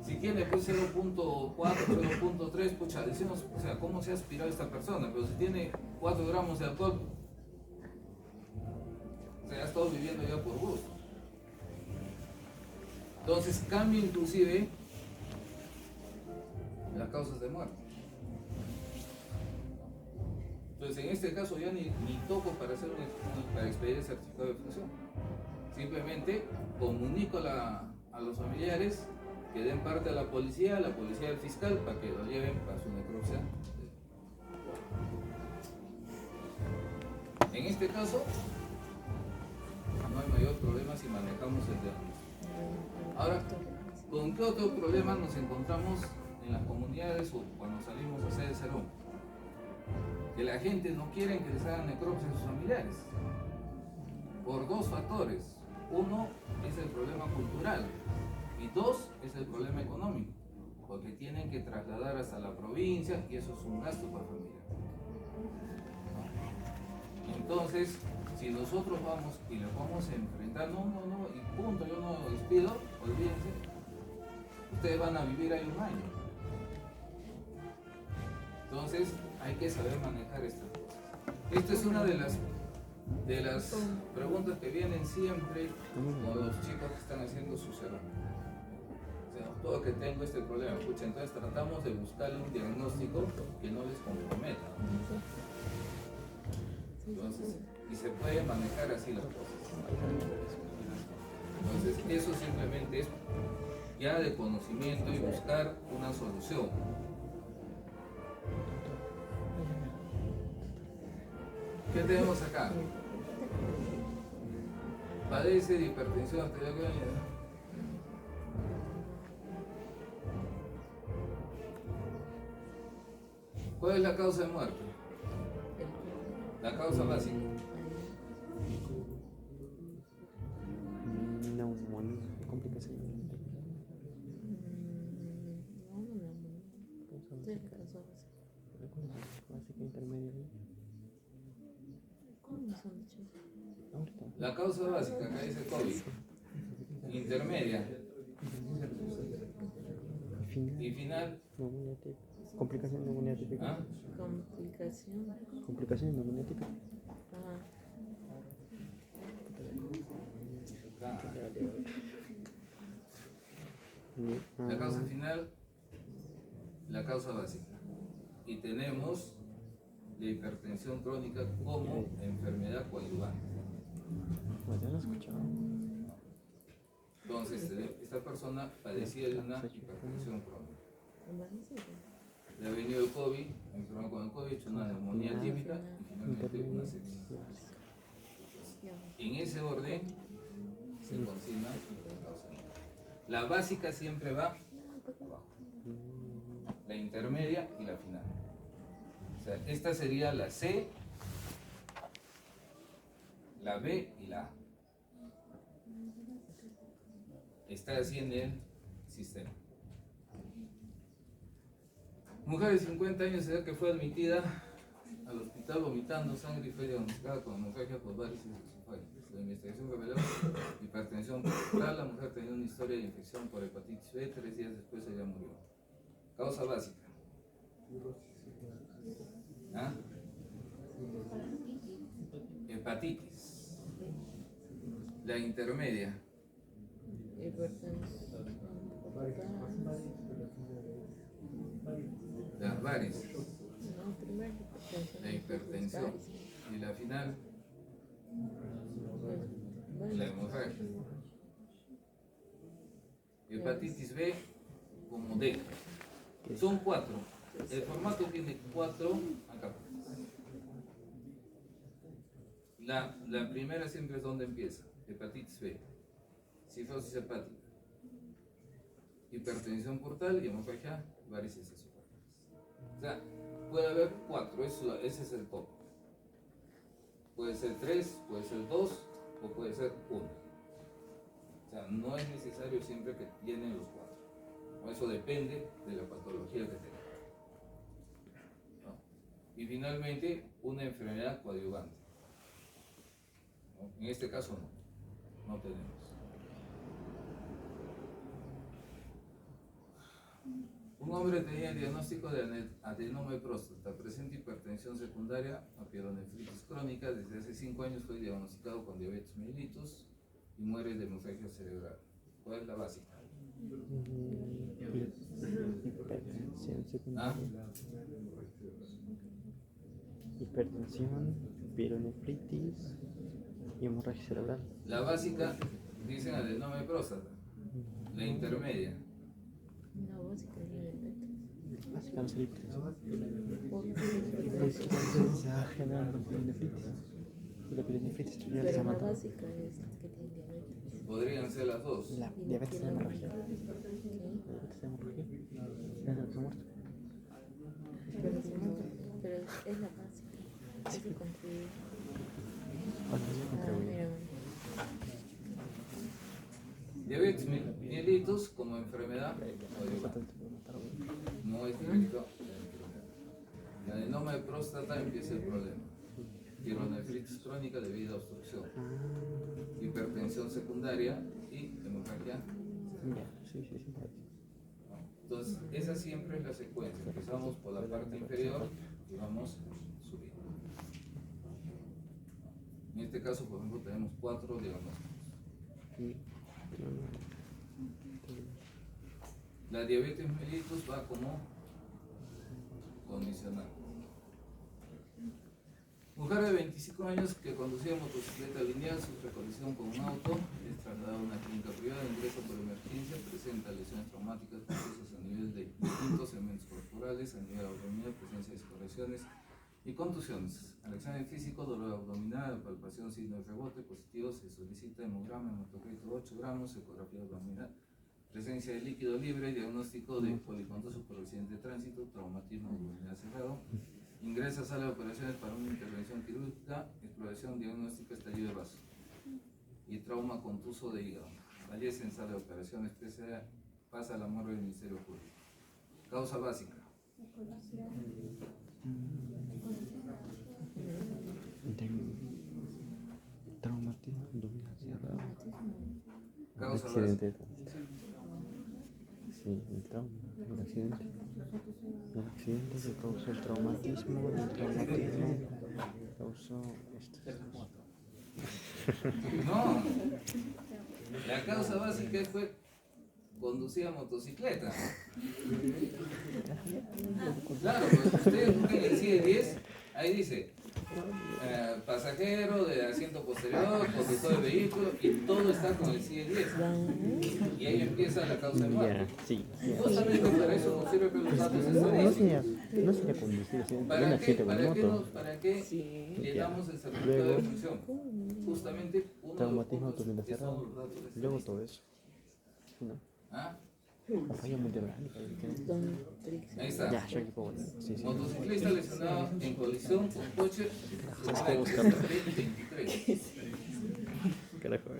Si tiene pues 0.4, 0.3, pucha, decimos, o sea, ¿cómo se ha aspirado esta persona? Pero si tiene 4 gramos de alcohol, o sea, ha estado viviendo ya por gusto. Entonces cambia inclusive las causas de muerte. Entonces en este caso ya ni toco para hacer para expedir el certificado de defunción. Simplemente comunico a los familiares que den parte a la policía al fiscal, para que lo lleven para su necropsia. En este caso, no hay mayor problema si manejamos el diagnóstico. Ahora, ¿con qué otro problema nos encontramos en las comunidades o cuando salimos a hacer el serón? Que la gente no quiere que les hagan necropsia a sus familiares. Por dos factores. Uno es el problema cultural. Y dos, es el problema económico, porque tienen que trasladar hasta la provincia y eso es un gasto para la familia. Entonces, si nosotros vamos y les vamos a enfrentar, no, y punto, yo no despido, olvídense, ustedes van a vivir ahí un año. Entonces, hay que saber manejar estas cosas. Esta es una de las preguntas que vienen siempre con los chicos que están haciendo su cerebro. O sea, todo que tengo este problema, escucha, entonces tratamos de buscarle un diagnóstico que no les comprometa. Entonces, y se puede manejar así las cosas. Entonces, eso simplemente es ya de conocimiento y buscar una solución. ¿Qué tenemos acá? Padece de hipertensión arterial crónica. ¿Cuál es la causa de muerte? La causa básica. Neumonía, complicación. Básica intermedia. La causa básica, acá dice COVID. Intermedia. Y final. Neumonía típica. Complicación de neumonía típica. ¿Ah? Complicación de neumonía típica. La causa final, la causa básica. Y tenemos la hipertensión crónica como enfermedad coadyuvante. Pues ya lo he escuchado. Entonces, esta persona padecía de una hipertensión crónica. Le ha venido el COVID, enfermó con el COVID, hecho una neumonía típica y finalmente una sepsis. En ese orden se consigna la causa. La básica siempre va abajo, la intermedia y la final. O sea, esta sería la C, la B y la A. Está así en el sistema. Mujer de 50 años de edad que fue admitida al hospital vomitando sangre y fue diagnosticada con hemorragia por varices esofágicas. La investigación reveló hipertensión portal. La mujer tenía una historia de infección por hepatitis B. 3 días después ella murió. Causa básica. ¿Ah? Hepatitis. La intermedia. Las varices. La hipertensión. Y la final, la hemorragia. Hepatitis B como D. Son 4. El formato tiene 4 acá. La primera siempre es donde empieza. Hepatitis B. Cirrosis hepática. Hipertensión portal y hemorragia varices esofágicas. O sea, puede haber 4, ese es el top. Puede ser 3, puede ser 2 o puede ser 1. O sea, no es necesario siempre que tienen los 4. Eso depende de la patología que tengan. ¿No? Y finalmente, una enfermedad coadyuvante. ¿No? En este caso no tenemos. Un hombre tenía el diagnóstico de adenoma de próstata, presenta hipertensión secundaria a pielonefritis crónica. Desde hace 5 años fue diagnosticado con diabetes mellitus y muere de hemorragia cerebral. ¿Cuál es la básica? Hipertensión secundaria. Hipertensión, pielonefritis y hemorragia cerebral. La básica, dicen adenoma de próstata. La intermedia. Básica no sería hipertensión. Se va a generar pielonefritis. Y la pielonefritis trivial se mata. Podrían ser las dos. La diabetes de hemorragia. La diabetes de hemorragia. La de muerto. Pero es la básica. Es que contribuye. Diabetes mellitus como enfermedad coadyuvante. No es directo. La adenoma de próstata empieza el problema. pielonefritis crónica debida a obstrucción, hipertensión secundaria y hemorragia. Ya, sí. Entonces, esa siempre es la secuencia. Empezamos por la parte inferior y vamos subiendo. En este caso, por ejemplo, tenemos 4 diagnósticos. La diabetes mellitus va como condicional. Mujer de 25 años que conducía motocicleta lineal, sufre colisión con un auto, es trasladada a una clínica privada, ingresa por emergencia, presenta lesiones traumáticas profusas a nivel de distintos segmentos corporales, a nivel abdominal, presencia de escoriaciones y contusiones. Al examen físico, dolor abdominal, palpación, signo de rebote positivo, se solicita hemograma, hematocrito 8 gramos, ecografía abdominal, presencia de líquido libre, diagnóstico de policontuso por accidente de tránsito, traumatismo abdominal cerrado. Ingresa a sala de operaciones para una intervención quirúrgica, exploración diagnóstica, estallido de vaso y trauma contuso de hígado. Fallece en sala de operaciones, pasa a la morgue del Ministerio Público. Causa básica. Traumatismo abdominal cerrado. Causa Accidente. básica. Sí, el trauma, el accidente. El accidente que causó el traumatismo causó esto. No, la causa básica fue conducía motocicleta. Claro, pues ustedes buscan el CIE 10, ahí dice pasajero de asiento posterior, conductor de vehículo, y todo está con el CIE 10. Y ahí empieza la causa de muerte. Sí. Justamente para eso nos sirve que los datos No estadísticos. sería conducir, sino un accidente con moto. ¿Para qué le damos el certificado de función? Justamente uno Traumatismo de los abdominal puntos que son cerrado. los datos Luego estadísticos. todo eso. ¿No? ¿Ah? La falla multiorgánica. Ahí está. Ya, yo equipo bueno. Sí. Motociclista lesionado en colisión con coche buscando. 23. Carajo.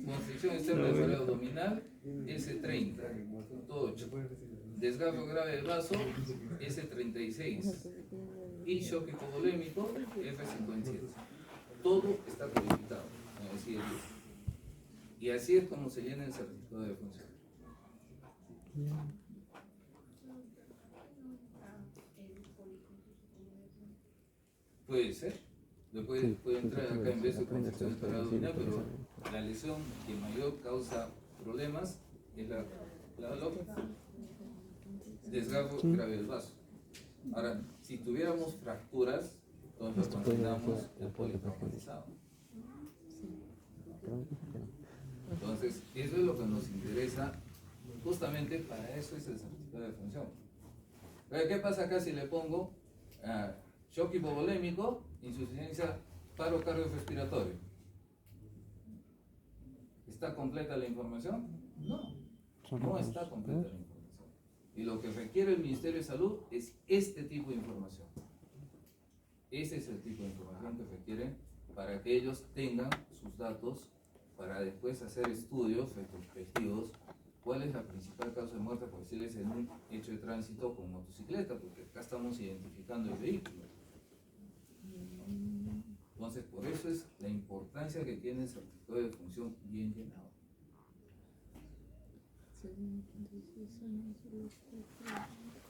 Constricción externa del pared abdominal, S30, punto 8. Desgarro grave del vaso, S36. Y shock hipovolémico, F57. Todo está codificado en el CIE 10. Y así es como se llena el certificado de función. Puede ser. Después puede entrar acá en vez de constricción del pared abdominal, pero la lesión que mayor causa problemas es la desgarro grave del vaso. Ahora, si tuviéramos fracturas, entonces lo consideramos el politraumatizado. Entonces, eso es lo que nos interesa, justamente para eso es el certificado de función. Pero, ¿qué pasa acá si le pongo shock hipovolémico, insuficiencia, paro cardiorrespiratorio? ¿Está completa la información? No, no está completa la información. Y lo que requiere el Ministerio de Salud es este tipo de información. Ese es el tipo de información que requieren para que ellos tengan sus datos para después hacer estudios retrospectivos. ¿Cuál es la principal causa de muerte por decirles en un hecho de tránsito con motocicleta? Porque acá estamos identificando el vehículo. Entonces, por eso es la importancia que tiene el certificado de función bien llenado.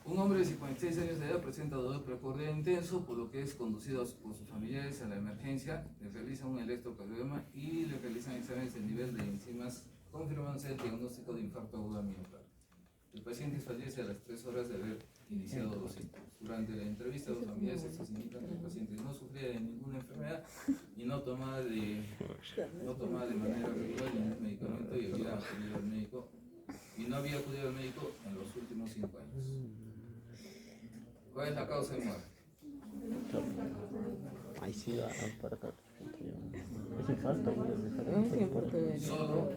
Un hombre de 56 años de edad presenta dolor precordial intenso, por lo que es conducido por sus familiares a la emergencia, le realizan un electrocardiograma y le realizan exámenes de nivel de enzimas, confirmándose el diagnóstico de infarto agudo miocardio. El paciente fallece a las 3 horas de haber iniciado los síntomas. Durante la entrevista, los familiares se indican que el paciente no sufría de ninguna enfermedad y no tomaba de manera regular ningún medicamento y había acudido al médico en los últimos 5 años. ¿Cuál es la causa de muerte? Ahí sí va para acá. Es infarto, güey. Solo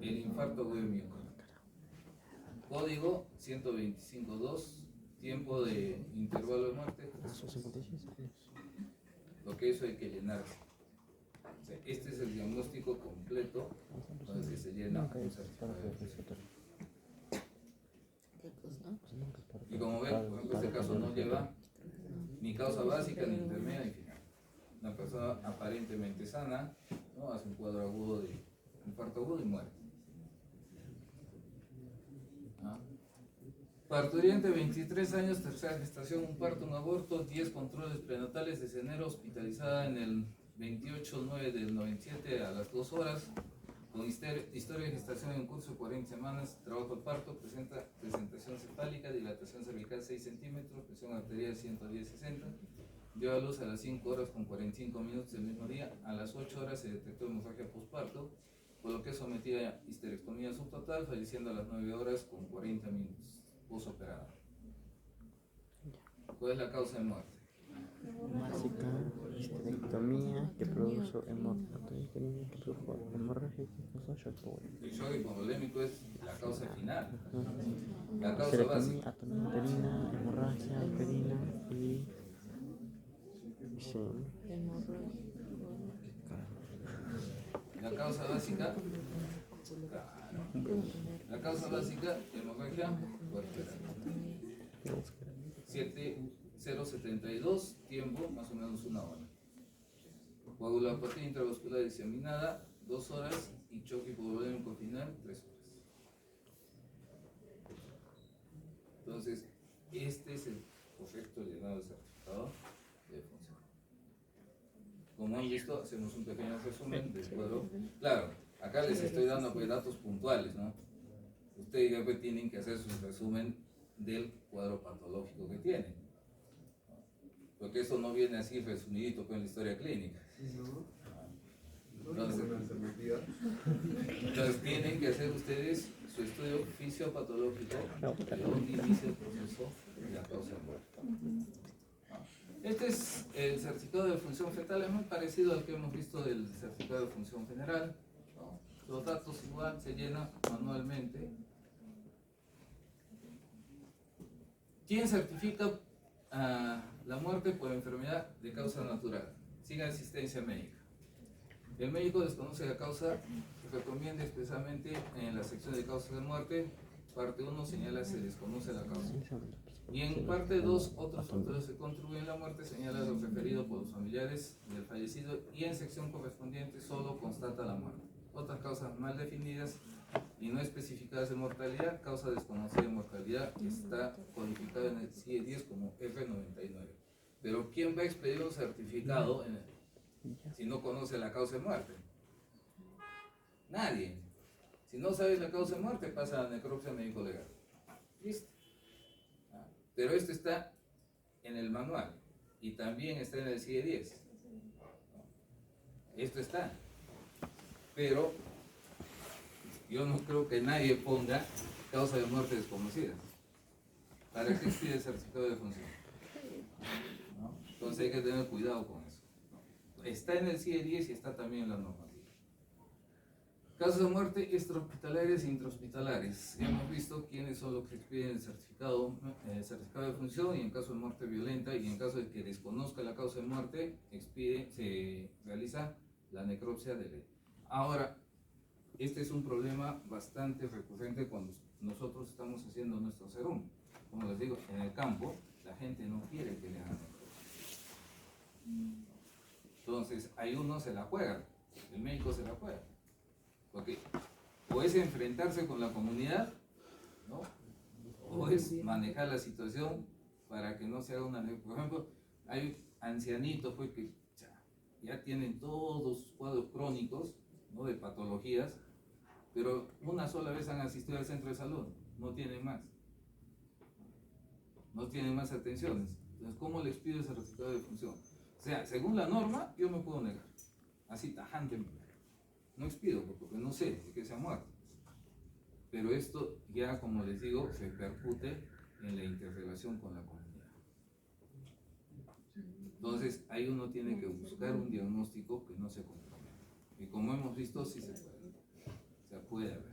el infarto agudo miocardio. Código 125.2, tiempo de intervalo de muerte. Son 56 años. Lo que eso hay que llenarse. O sea, este es el diagnóstico completo con el que se llena un certificado de función. Y como ven, por ejemplo, este caso no lleva Ni causa básica, ni intermedia, ni final. Una persona aparentemente sana, ¿no? Hace un cuadro agudo de infarto agudo y muere. ¿Ah? Parturiente, 23 años, tercera gestación, un parto, un aborto, 10 controles prenatales desde enero, hospitalizada en el 28/9 del 97 a las 2 horas, con historia de gestación en curso 40 semanas, trabajo de parto, presentación cefálica, dilatación cervical 6 centímetros, presión arterial 110/60, dio a luz a las 5 horas con 45 minutos del mismo día, a las 8 horas se detectó hemorragia postparto, por lo que sometida a histerectomía subtotal, falleciendo a las 9 horas con 40 minutos, posoperada. ¿Cuál es la causa de muerte? Básica, histerectomía que produjo hemorragia que causó shock power. El shock hipovolémico es la causa final. La causa básica. Atonía uterina, hemorragia uterina y... Sí. La causa básica. La causa básica, hemorragia puerperal. 7072, tiempo más o menos 1 hora. Coagulopatía intravascular diseminada, 2 horas, y choque hipovolémico final, 3 horas. Entonces, este es el correcto llenado del certificado de defunción. Como han visto, hacemos un pequeño resumen del cuadro. Claro, acá les estoy dando pues, datos puntuales, ¿no? Ustedes ya pues, tienen que hacer su resumen del cuadro patológico que tienen. Porque eso no viene así resumidito con la historia clínica. Entonces tienen que hacer ustedes su estudio fisiopatológico de donde inicia el proceso de la causa de muerte. Este es el certificado de función fetal, es muy parecido al que hemos visto del certificado de función general, ¿no? Los datos igual se llenan manualmente. ¿Quién certifica la muerte por enfermedad de causa natural? Sin asistencia médica. El médico desconoce la causa, recomienda expresamente en la sección de causas de muerte, parte 1 señala se desconoce la causa. Y en parte 2, otros factores que contribuyen a la muerte, señala lo referido por los familiares del fallecido, y en sección correspondiente solo constata la muerte. Otras causas mal definidas y no especificadas de mortalidad, causa desconocida de mortalidad, está codificada en el CIE 10 como F99. Pero ¿quién va a expedir un certificado si no conoce la causa de muerte? Nadie. Si no sabes la causa de muerte, pasa a la necropsia médico-legal. Listo. Pero esto está en el manual y también está en el CIE 10. Esto está. Pero yo no creo que nadie ponga causa de muerte desconocida. ¿Para qué expide el certificado de función? ¿No? Entonces hay que tener cuidado con eso. Está en el CIE 10 y está también en la normativa. Casos de muerte extrahospitalarias e intrahospitalarias. Ya hemos visto quiénes son los que expiden el certificado de función, y en caso de muerte violenta y en caso de que desconozca la causa de muerte, se realiza la necropsia de ley. Ahora, este es un problema bastante recurrente cuando nosotros estamos haciendo nuestro serum. Como les digo, en el campo la gente no quiere que le hagan necropsia. Entonces, ahí uno se la juega, el médico se la juega. Porque o es enfrentarse con la comunidad, ¿no? O es manejar la situación para que no se haga una... Por ejemplo, hay ancianitos pues, que ya tienen todos sus cuadros crónicos, ¿no? De patologías, pero una sola vez han asistido al centro de salud, no tienen más. No tienen más atenciones. Entonces, ¿cómo les pido ese certificado de función? O sea, según la norma, yo me puedo negar. Así tajantemente. No expido porque no sé de qué se ha muerto. Pero esto ya, como les digo, repercute en la interrelación con la comunidad. Entonces, ahí uno tiene que buscar un diagnóstico que no se comprometa. Y como hemos visto, sí se puede. Se puede haber.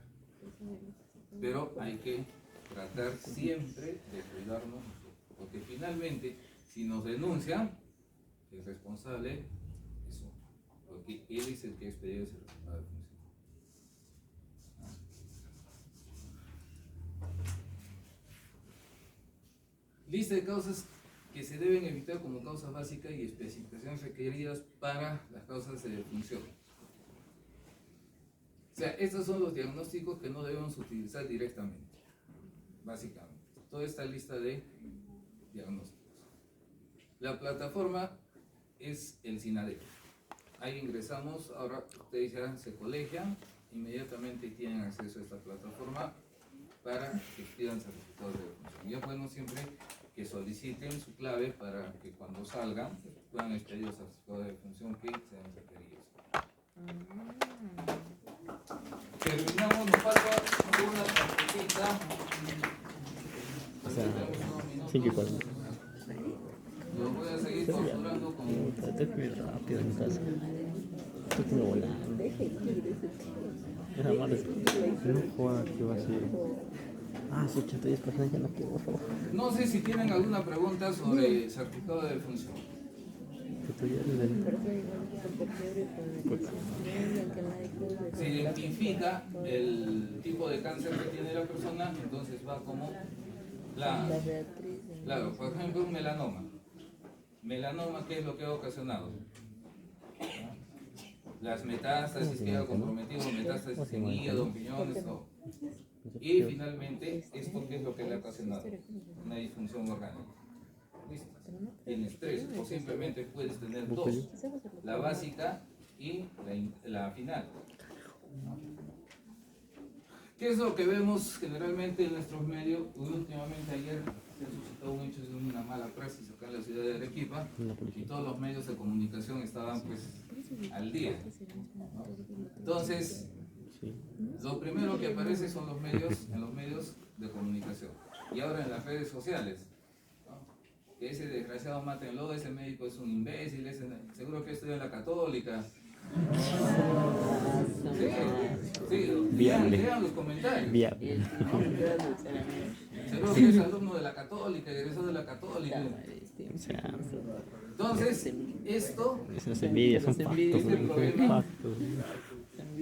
Pero hay que tratar siempre de cuidarnos, porque finalmente, si nos denuncian, el responsable es uno, porque él es el que ha expedido ese certificado de función. Lista de causas que se deben evitar como causas básicas y especificaciones requeridas para las causas de defunción. O sea, estos son los diagnósticos que no debemos utilizar directamente, básicamente. Toda esta lista de diagnósticos. La plataforma es el SINADEP. Ahí ingresamos, ahora ustedes ya se colegian, inmediatamente tienen acceso a esta plataforma para que pidan certificados de defunción. Y es bueno siempre que soliciten su clave para que cuando salgan puedan expedir los certificados de defunción que sean requeridos. Terminamos, nos falta una tarjetita. O sea, Tenemos unos minutos. 5 y 4. Lo voy a seguir torturando con... Tengo que ir rápido en mi casa. Esto tiene volando. Era malo. No joda que va así. Ah, su chato 10 personas ya no quiero, por favor. No sé si tienen alguna pregunta sobre certificado de defunción. Se identifica el tipo de cáncer que tiene la persona, entonces va como claro, por ejemplo, un melanoma. Melanoma, ¿qué es lo que ha ocasionado? Las metástasis que ha comprometido, metástasis en hígado, riñones, todo. Y finalmente, ¿esto qué es lo que le ha ocasionado? Una disfunción orgánica. ¿Listo? Tienes tres, o simplemente puedes tener dos, la básica y la final. ¿Qué es lo que vemos generalmente en nuestros medios? Últimamente ayer se ha suscitado un hecho de una mala praxis acá en la ciudad de Arequipa y todos los medios de comunicación estaban pues al día, ¿no? Entonces, lo primero que aparece son los medios, en los medios de comunicación y ahora en las redes sociales, ¿no? Que ese desgraciado mátenlo, ese médico es un imbécil, seguro que estudia en la Católica. Lean los comentarios. Viable. Seguro que es alumno de la Católica, egresó de la Católica. O sea, Entonces, esto esas envidias son factos. Son factos.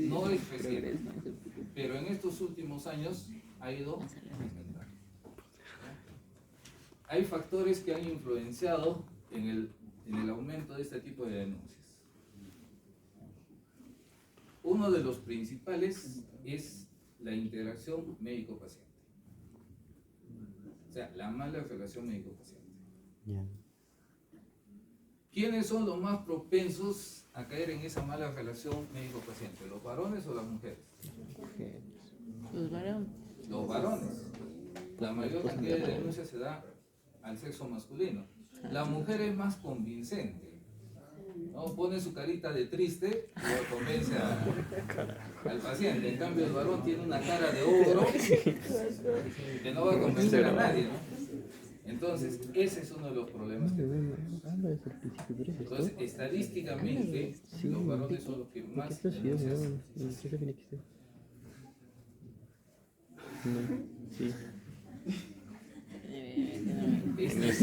no es reciente, pero en estos últimos años ha ido aumentando. Hay factores que han influenciado en el aumento de este tipo de denuncias. Uno de los principales es la interacción médico-paciente. O sea, la mala relación médico-paciente. Ya. ¿Quiénes son los más propensos a caer en esa mala relación médico-paciente? ¿Los varones o las mujeres? Los varones. Los varones. La mayor cantidad de denuncias se da al sexo masculino. La mujer es más convincente, ¿no? Pone su carita de triste y lo convence al paciente. En cambio, el varón tiene una cara de ogro que no va a convencer a nadie, ¿no? Entonces, ese es uno de los problemas que tenemos. Entonces, estadísticamente, los varones son los que más denuncias. Sí. Esta es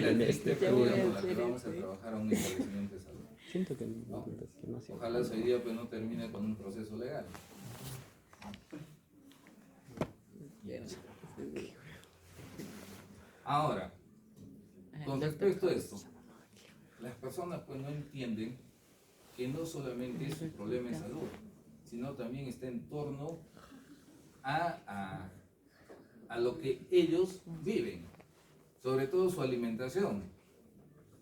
la triste realidad por la que vamos a trabajar a un establecimiento de salud. Siento que no sé. Ojalá hoy día pues no termine con un proceso legal. Ahora, con respecto a esto, las personas pues no entienden que no solamente es un problema de salud, sino también está en torno a lo que ellos viven, sobre todo su alimentación,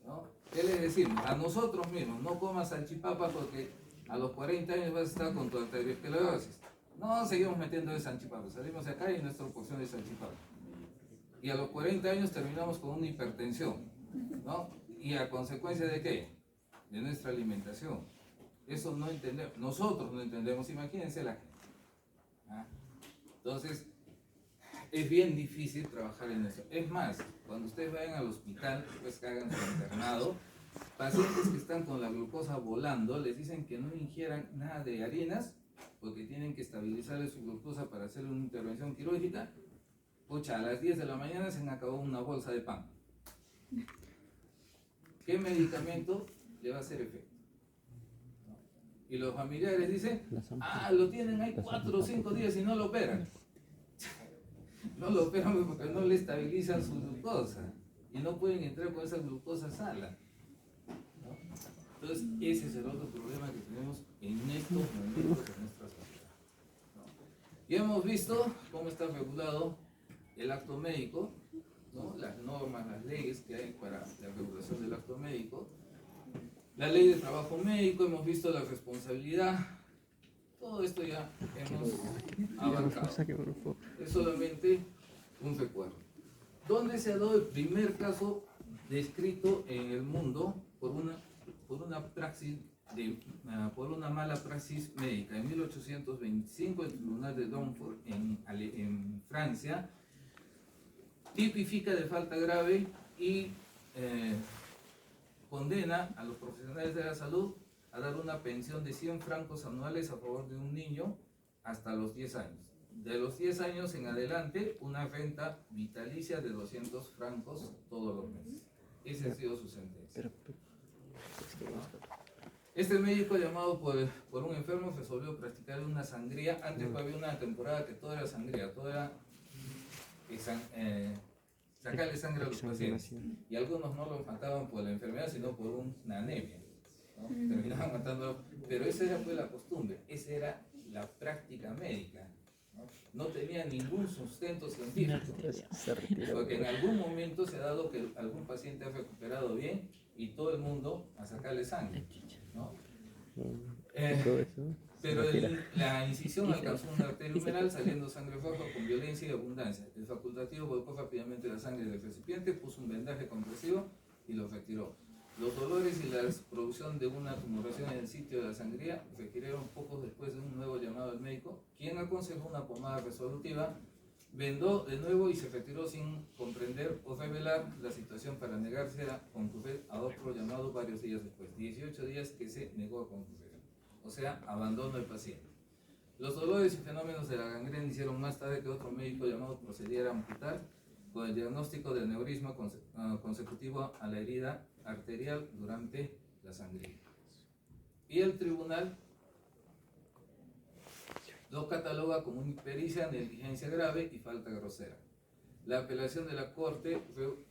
¿no? ¿Qué les decimos? A nosotros mismos, no comas salchipapa porque a los 40 años vas a estar con tu arteriosclerosis. No seguimos metiendo de salchipapa, salimos de acá y nuestra porción de salchipapa. Y a los 40 años terminamos con una hipertensión, ¿no? ¿Y a consecuencia de qué? De nuestra alimentación. Eso no entendemos, nosotros no entendemos, imagínense la gente. ¿Ah? Entonces, es bien difícil trabajar en eso. Es más, cuando ustedes vayan al hospital, pues que hagan su internado, pacientes que están con la glucosa volando, les dicen que no ingieran nada de harinas, porque tienen que estabilizarle su glucosa para hacer una intervención quirúrgica. Pucha, a las 10 de la mañana se han acabado una bolsa de pan. ¿Qué medicamento le va a hacer efecto? Y los familiares dicen, lo tienen ahí 4 o 5 días y no lo operan. No lo operan porque no le estabilizan su glucosa. y no pueden entrar con esa glucosa sala, ¿no? Entonces, ese es el otro problema que tenemos en estos momentos en nuestra sociedad, ¿no? Ya hemos visto cómo está regulado el acto médico, ¿no? Las normas, las leyes que hay para la regulación del acto médico, la ley de trabajo médico, hemos visto la responsabilidad, todo esto ya hemos abarcado. Es solamente un recuerdo. ¿Dónde se ha dado el primer caso descrito en el mundo por una mala praxis médica? En 1825 el Tribunal de Domfort en Francia tipifica de falta grave y condena a los profesionales de la salud a dar una pensión de 100 francos anuales a favor de un niño hasta los 10 años. De los 10 años en adelante, una renta vitalicia de 200 francos todos los meses. Esa ha sido su sentencia. Este médico, llamado por un enfermo, resolvió practicar una sangría. Antes había una temporada que todo era sangría, todo era sacarle sangre a los pacientes. Y algunos no los mataban por la enfermedad, sino por una anemia, ¿no? Terminaban matándolo. Pero esa era pues la costumbre, esa era la práctica médica. No tenía ningún sustento científico, porque en algún momento se ha dado que algún paciente ha recuperado bien y todo el mundo a sacarle sangre, ¿no? Pero la incisión alcanzó una arteria humeral saliendo sangre roja con violencia y abundancia. El facultativo volcó rápidamente la sangre del recipiente, puso un vendaje compresivo y lo retiró. Los dolores y la producción de una tumoración en el sitio de la sangría requirieron poco después de un nuevo llamado al médico, quien aconsejó una pomada resolutiva, vendó de nuevo y se retiró sin comprender o revelar la situación para negarse a concurrir a otro llamado varios días después. 18 días que se negó a concurrir. O sea, abandono del paciente. Los dolores y fenómenos de la gangrena hicieron más tarde que otro médico llamado procediera a amputar con el diagnóstico de aneurisma consecutivo a la herida arterial durante la sangría. Y el tribunal lo cataloga como impericia, negligencia grave y falta grosera. La apelación de la Corte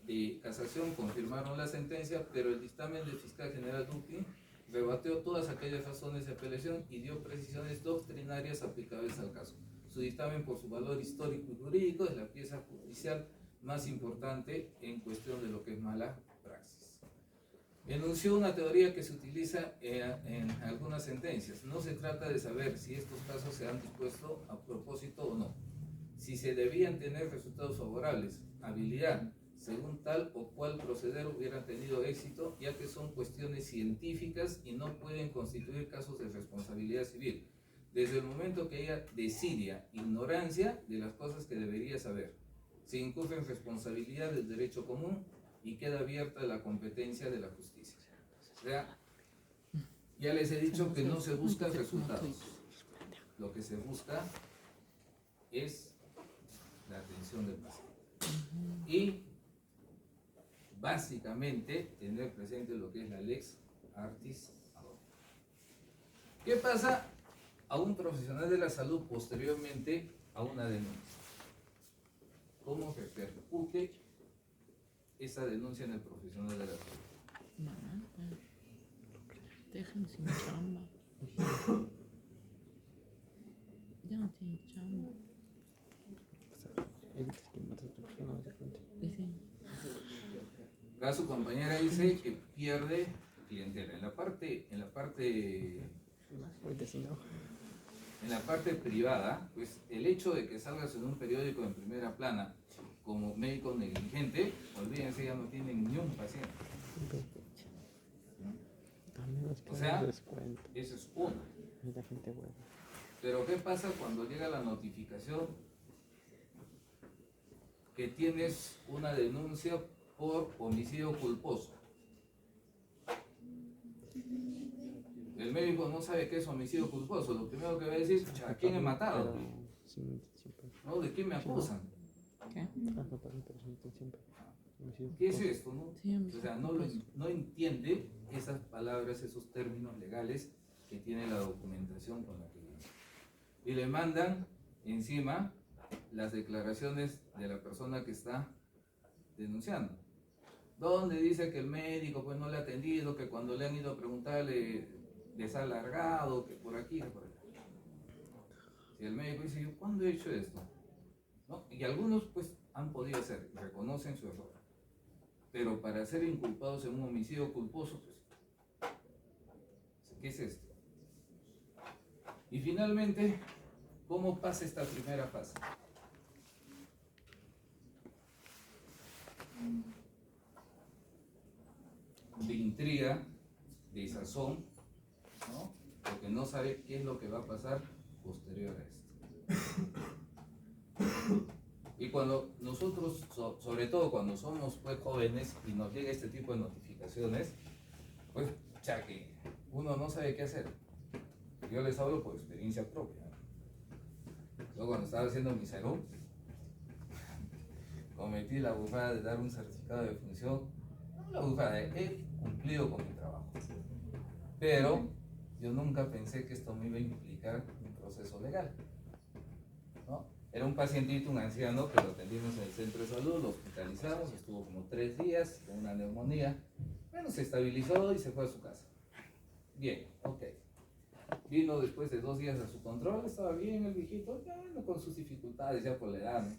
de Casación confirmaron la sentencia, pero el dictamen del fiscal general Duque rebatió todas aquellas razones de apelación y dio precisiones doctrinarias aplicables al caso. Su dictamen, por su valor histórico y jurídico, es la pieza judicial más importante en cuestión de lo que es mala praxis. Enunció una teoría que se utiliza en algunas sentencias. No se trata de saber si estos casos se han dispuesto a propósito o no, si se debían tener resultados favorables, habilidad, según tal o cual proceder hubieran tenido éxito, ya que son cuestiones científicas y no pueden constituir casos de responsabilidad civil, desde el momento que haya desidia, ignorancia de las cosas que debería saber. Se incurre en responsabilidad del derecho común y queda abierta la competencia de la justicia. O sea, ya les he dicho que no se buscan resultados. Lo que se busca es la atención del paciente. Y básicamente tener presente lo que es la lex artis ad hoc. ¿Qué pasa a un profesional de la salud posteriormente a una denuncia? ¿Cómo repercute esa denuncia en el profesional de la salud? Mamá, dejen sin chamba. Ya no tiene chamba. Dicen. Acá su compañera dice que pierde clientela. En la parte privada, pues el hecho de que salgas en un periódico en primera plana como médico negligente, olvídense, ya no tienen ni un paciente. O sea, eso es uno. Pero ¿qué pasa cuando llega la notificación que tienes una denuncia por homicidio culposo? El médico no sabe qué es homicidio culposo. Lo primero que va a decir, ¿a quién he matado? ¿No? ¿De quién me acusan? ¿Qué? ¿Qué es esto? ¿No? Sí, O sea, no entiende esas palabras, esos términos legales que tiene la documentación con la que viene. Y le mandan encima las declaraciones de la persona que está denunciando. donde dice que el médico pues no le ha atendido, que cuando le han ido a preguntarle les ha alargado, que por aquí, que por allá. Si el médico dice, ¿yo cuándo he hecho esto? ¿No? Y algunos pues han podido hacer, reconocen su error. Pero para ser inculpados en un homicidio culposo, pues, ¿qué es esto? Y finalmente, ¿cómo pasa esta primera fase? De intriga, de sazón, ¿no? Porque no sabe qué es lo que va a pasar posterior a esto. Y cuando nosotros, sobre todo cuando somos pues jóvenes y nos llega este tipo de notificaciones, pues ya que uno no sabe qué hacer. Yo les hablo por experiencia propia. Yo cuando estaba haciendo mi salón, cometí la bufada de dar un certificado de función. No la bufada, he cumplido con mi trabajo. Pero yo nunca pensé que esto me iba a implicar un proceso legal, ¿no? Era un pacientito, un anciano, que lo atendimos en el centro de salud, lo hospitalizamos, estuvo como 3 días con una neumonía. Bueno, se estabilizó y se fue a su casa. Bien, ok. Vino después de 2 días a su control, estaba bien el viejito, ya bueno, con sus dificultades ya por la edad, ¿no?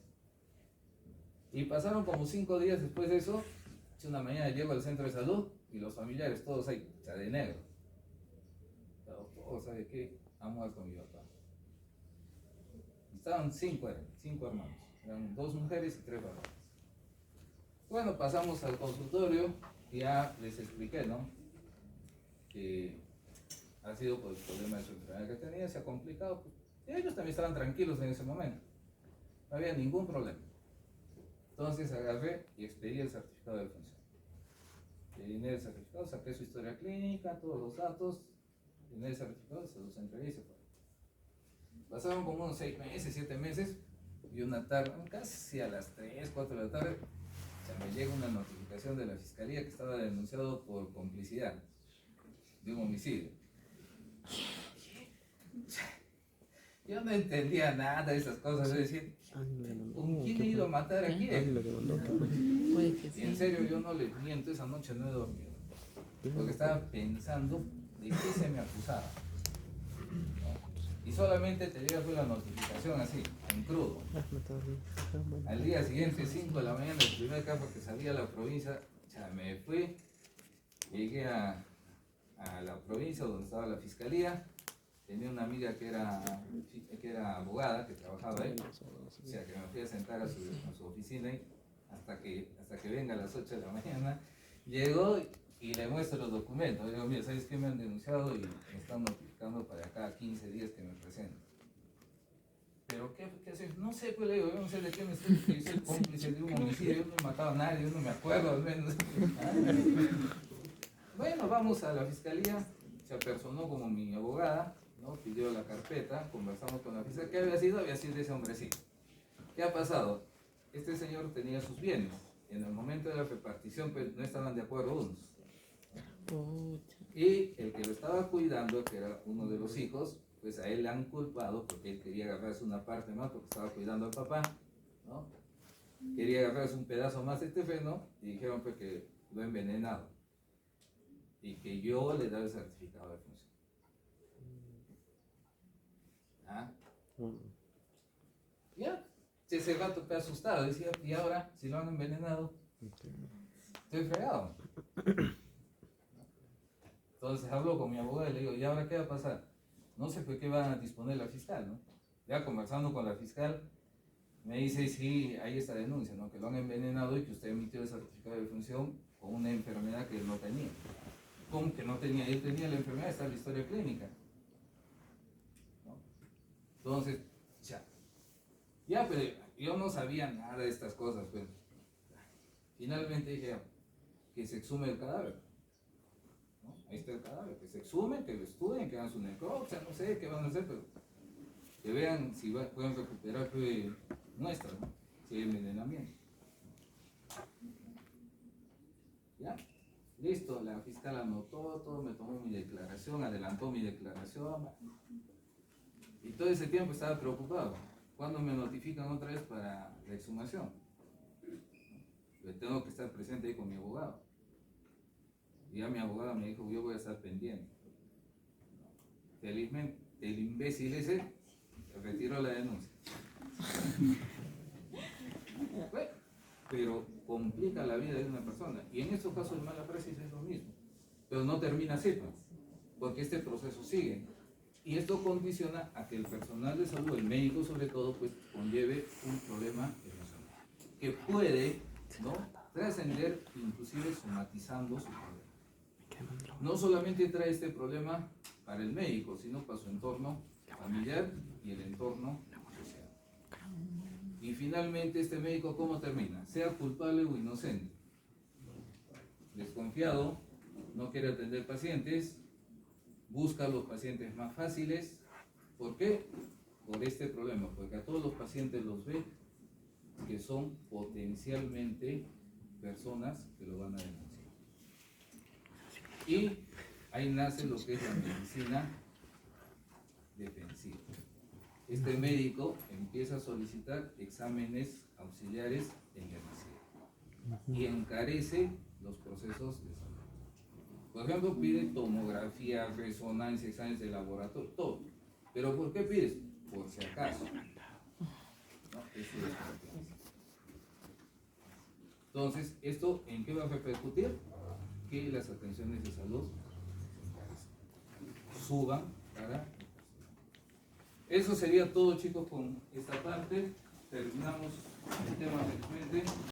Y pasaron como 5 días después de eso, una mañana llego al centro de salud y los familiares todos ahí, o sea, de negro. Pero todos, ¿sabe qué? Ha muerto mi papá. Estaban 5 hermanos, eran 2 mujeres y 3 varones. Bueno, pasamos al consultorio y ya les expliqué, ¿no? Que ha sido por el problema de su enfermedad que tenía, se ha complicado. Pues, y ellos también estaban tranquilos en ese momento, no había ningún problema. Entonces agarré y expedí el certificado de función. Llené el certificado, saqué su historia clínica, todos los datos, llené el certificado, se los entregué y se fue. Pasaron como unos 6 meses, 7 meses, y una tarde, casi a las 3, 4 de la tarde, se me llega una notificación de la fiscalía que estaba denunciado por complicidad de un homicidio. Yo no entendía nada de esas cosas, es decir, ¿con quién he ido a matar a quién? Puede que Y sí. en serio, yo no les miento, esa noche no he dormido, porque estaba pensando de qué se me acusaba, ¿no? Y solamente te llega fue la notificación así, en crudo. Al día siguiente, 5 de la mañana, el primer carro que salía a la provincia, ya me fui, llegué a la provincia donde estaba la fiscalía. Tenía una amiga que era abogada, que trabajaba ahí, o sea que me fui a sentar a su oficina y hasta que venga a las 8 de la mañana. Llegó y le muestro los documentos. Le digo, mira, ¿sabes qué? Me han denunciado y me están notificando para cada 15 días que me presento. ¿Pero qué haces? No sé, pues le digo, yo no sé de qué me estoy, que yo soy cómplice de un homicidio, yo no he matado a nadie, yo no me acuerdo al menos. Bueno, vamos a la fiscalía, se apersonó como mi abogada, ¿no? Pidió la carpeta, conversamos con la fiscal. ¿Qué había sido? Había sido ese hombrecito. ¿Qué ha pasado? Este señor tenía sus bienes. En el momento de la repartición pues, no estaban de acuerdo unos. Y el que lo estaba cuidando, que era uno de los hijos, pues a él le han culpado porque él quería agarrarse una parte más porque estaba cuidando al papá, ¿no? Quería agarrarse un pedazo más de terreno y dijeron pues que lo he envenenado y que yo le daba el certificado de función. ¿Ah? Ya, ese gato te ha asustado, decía, y ahora, si lo han envenenado, estoy fregado. Entonces hablo con mi abogado y le digo, ¿y ahora qué va a pasar? No sé por qué van a disponer la fiscal, ¿no? Ya conversando con la fiscal, me dice, sí, hay esta denuncia, ¿no? Que lo han envenenado y que usted emitió el certificado de función con una enfermedad que él no tenía. ¿Cómo que no tenía? Él tenía la enfermedad, está en la historia clínica, ¿no? Entonces, ya, pero yo no sabía nada de estas cosas, pues. Finalmente dije, que se exhume el cadáver, ¿no? Ahí está el cadáver, que se exhume, que lo estudien, que hagan su necropsia, no sé qué van a hacer, pero que vean si pueden recuperar muestras, ¿no? Si hay envenenamiento. ¿Ya? Listo, la fiscal anotó todo, me tomó mi declaración, adelantó mi declaración. Y todo ese tiempo estaba preocupado. ¿Cuándo me notifican otra vez para la exhumación? Yo tengo que estar presente ahí con mi abogado. Y ya mi abogado me dijo, yo voy a estar pendiente. Felizmente, el imbécil ese retiró la denuncia. Bueno, pero complica la vida de una persona. Y en estos casos de mala praxis es lo mismo. Pero no termina así, pues, porque este proceso sigue. Y esto condiciona a que el personal de salud, el médico sobre todo, pues conlleve un problema emocional que puede, ¿no?, trascender, inclusive somatizando su problema. No solamente trae este problema para el médico, sino para su entorno familiar y el entorno social. Y finalmente este médico, ¿cómo termina? Sea culpable o inocente. Desconfiado, no quiere atender pacientes, busca a los pacientes más fáciles. ¿Por qué? Por este problema, porque a todos los pacientes los ve que son potencialmente personas que lo van a denunciar. Y ahí nace lo que es la medicina defensiva. Este médico empieza a solicitar exámenes auxiliares en demasía y encarece los procesos de salud. Por ejemplo, pide tomografía, resonancia, exámenes de laboratorio, todo. ¿Pero por qué pides? Por si acaso. ¿No? Eso es confianza. Entonces, ¿esto en qué va a repercutir? Que las atenciones de salud suban para... Eso sería todo, chicos, con esta parte. Terminamos el tema felizmente.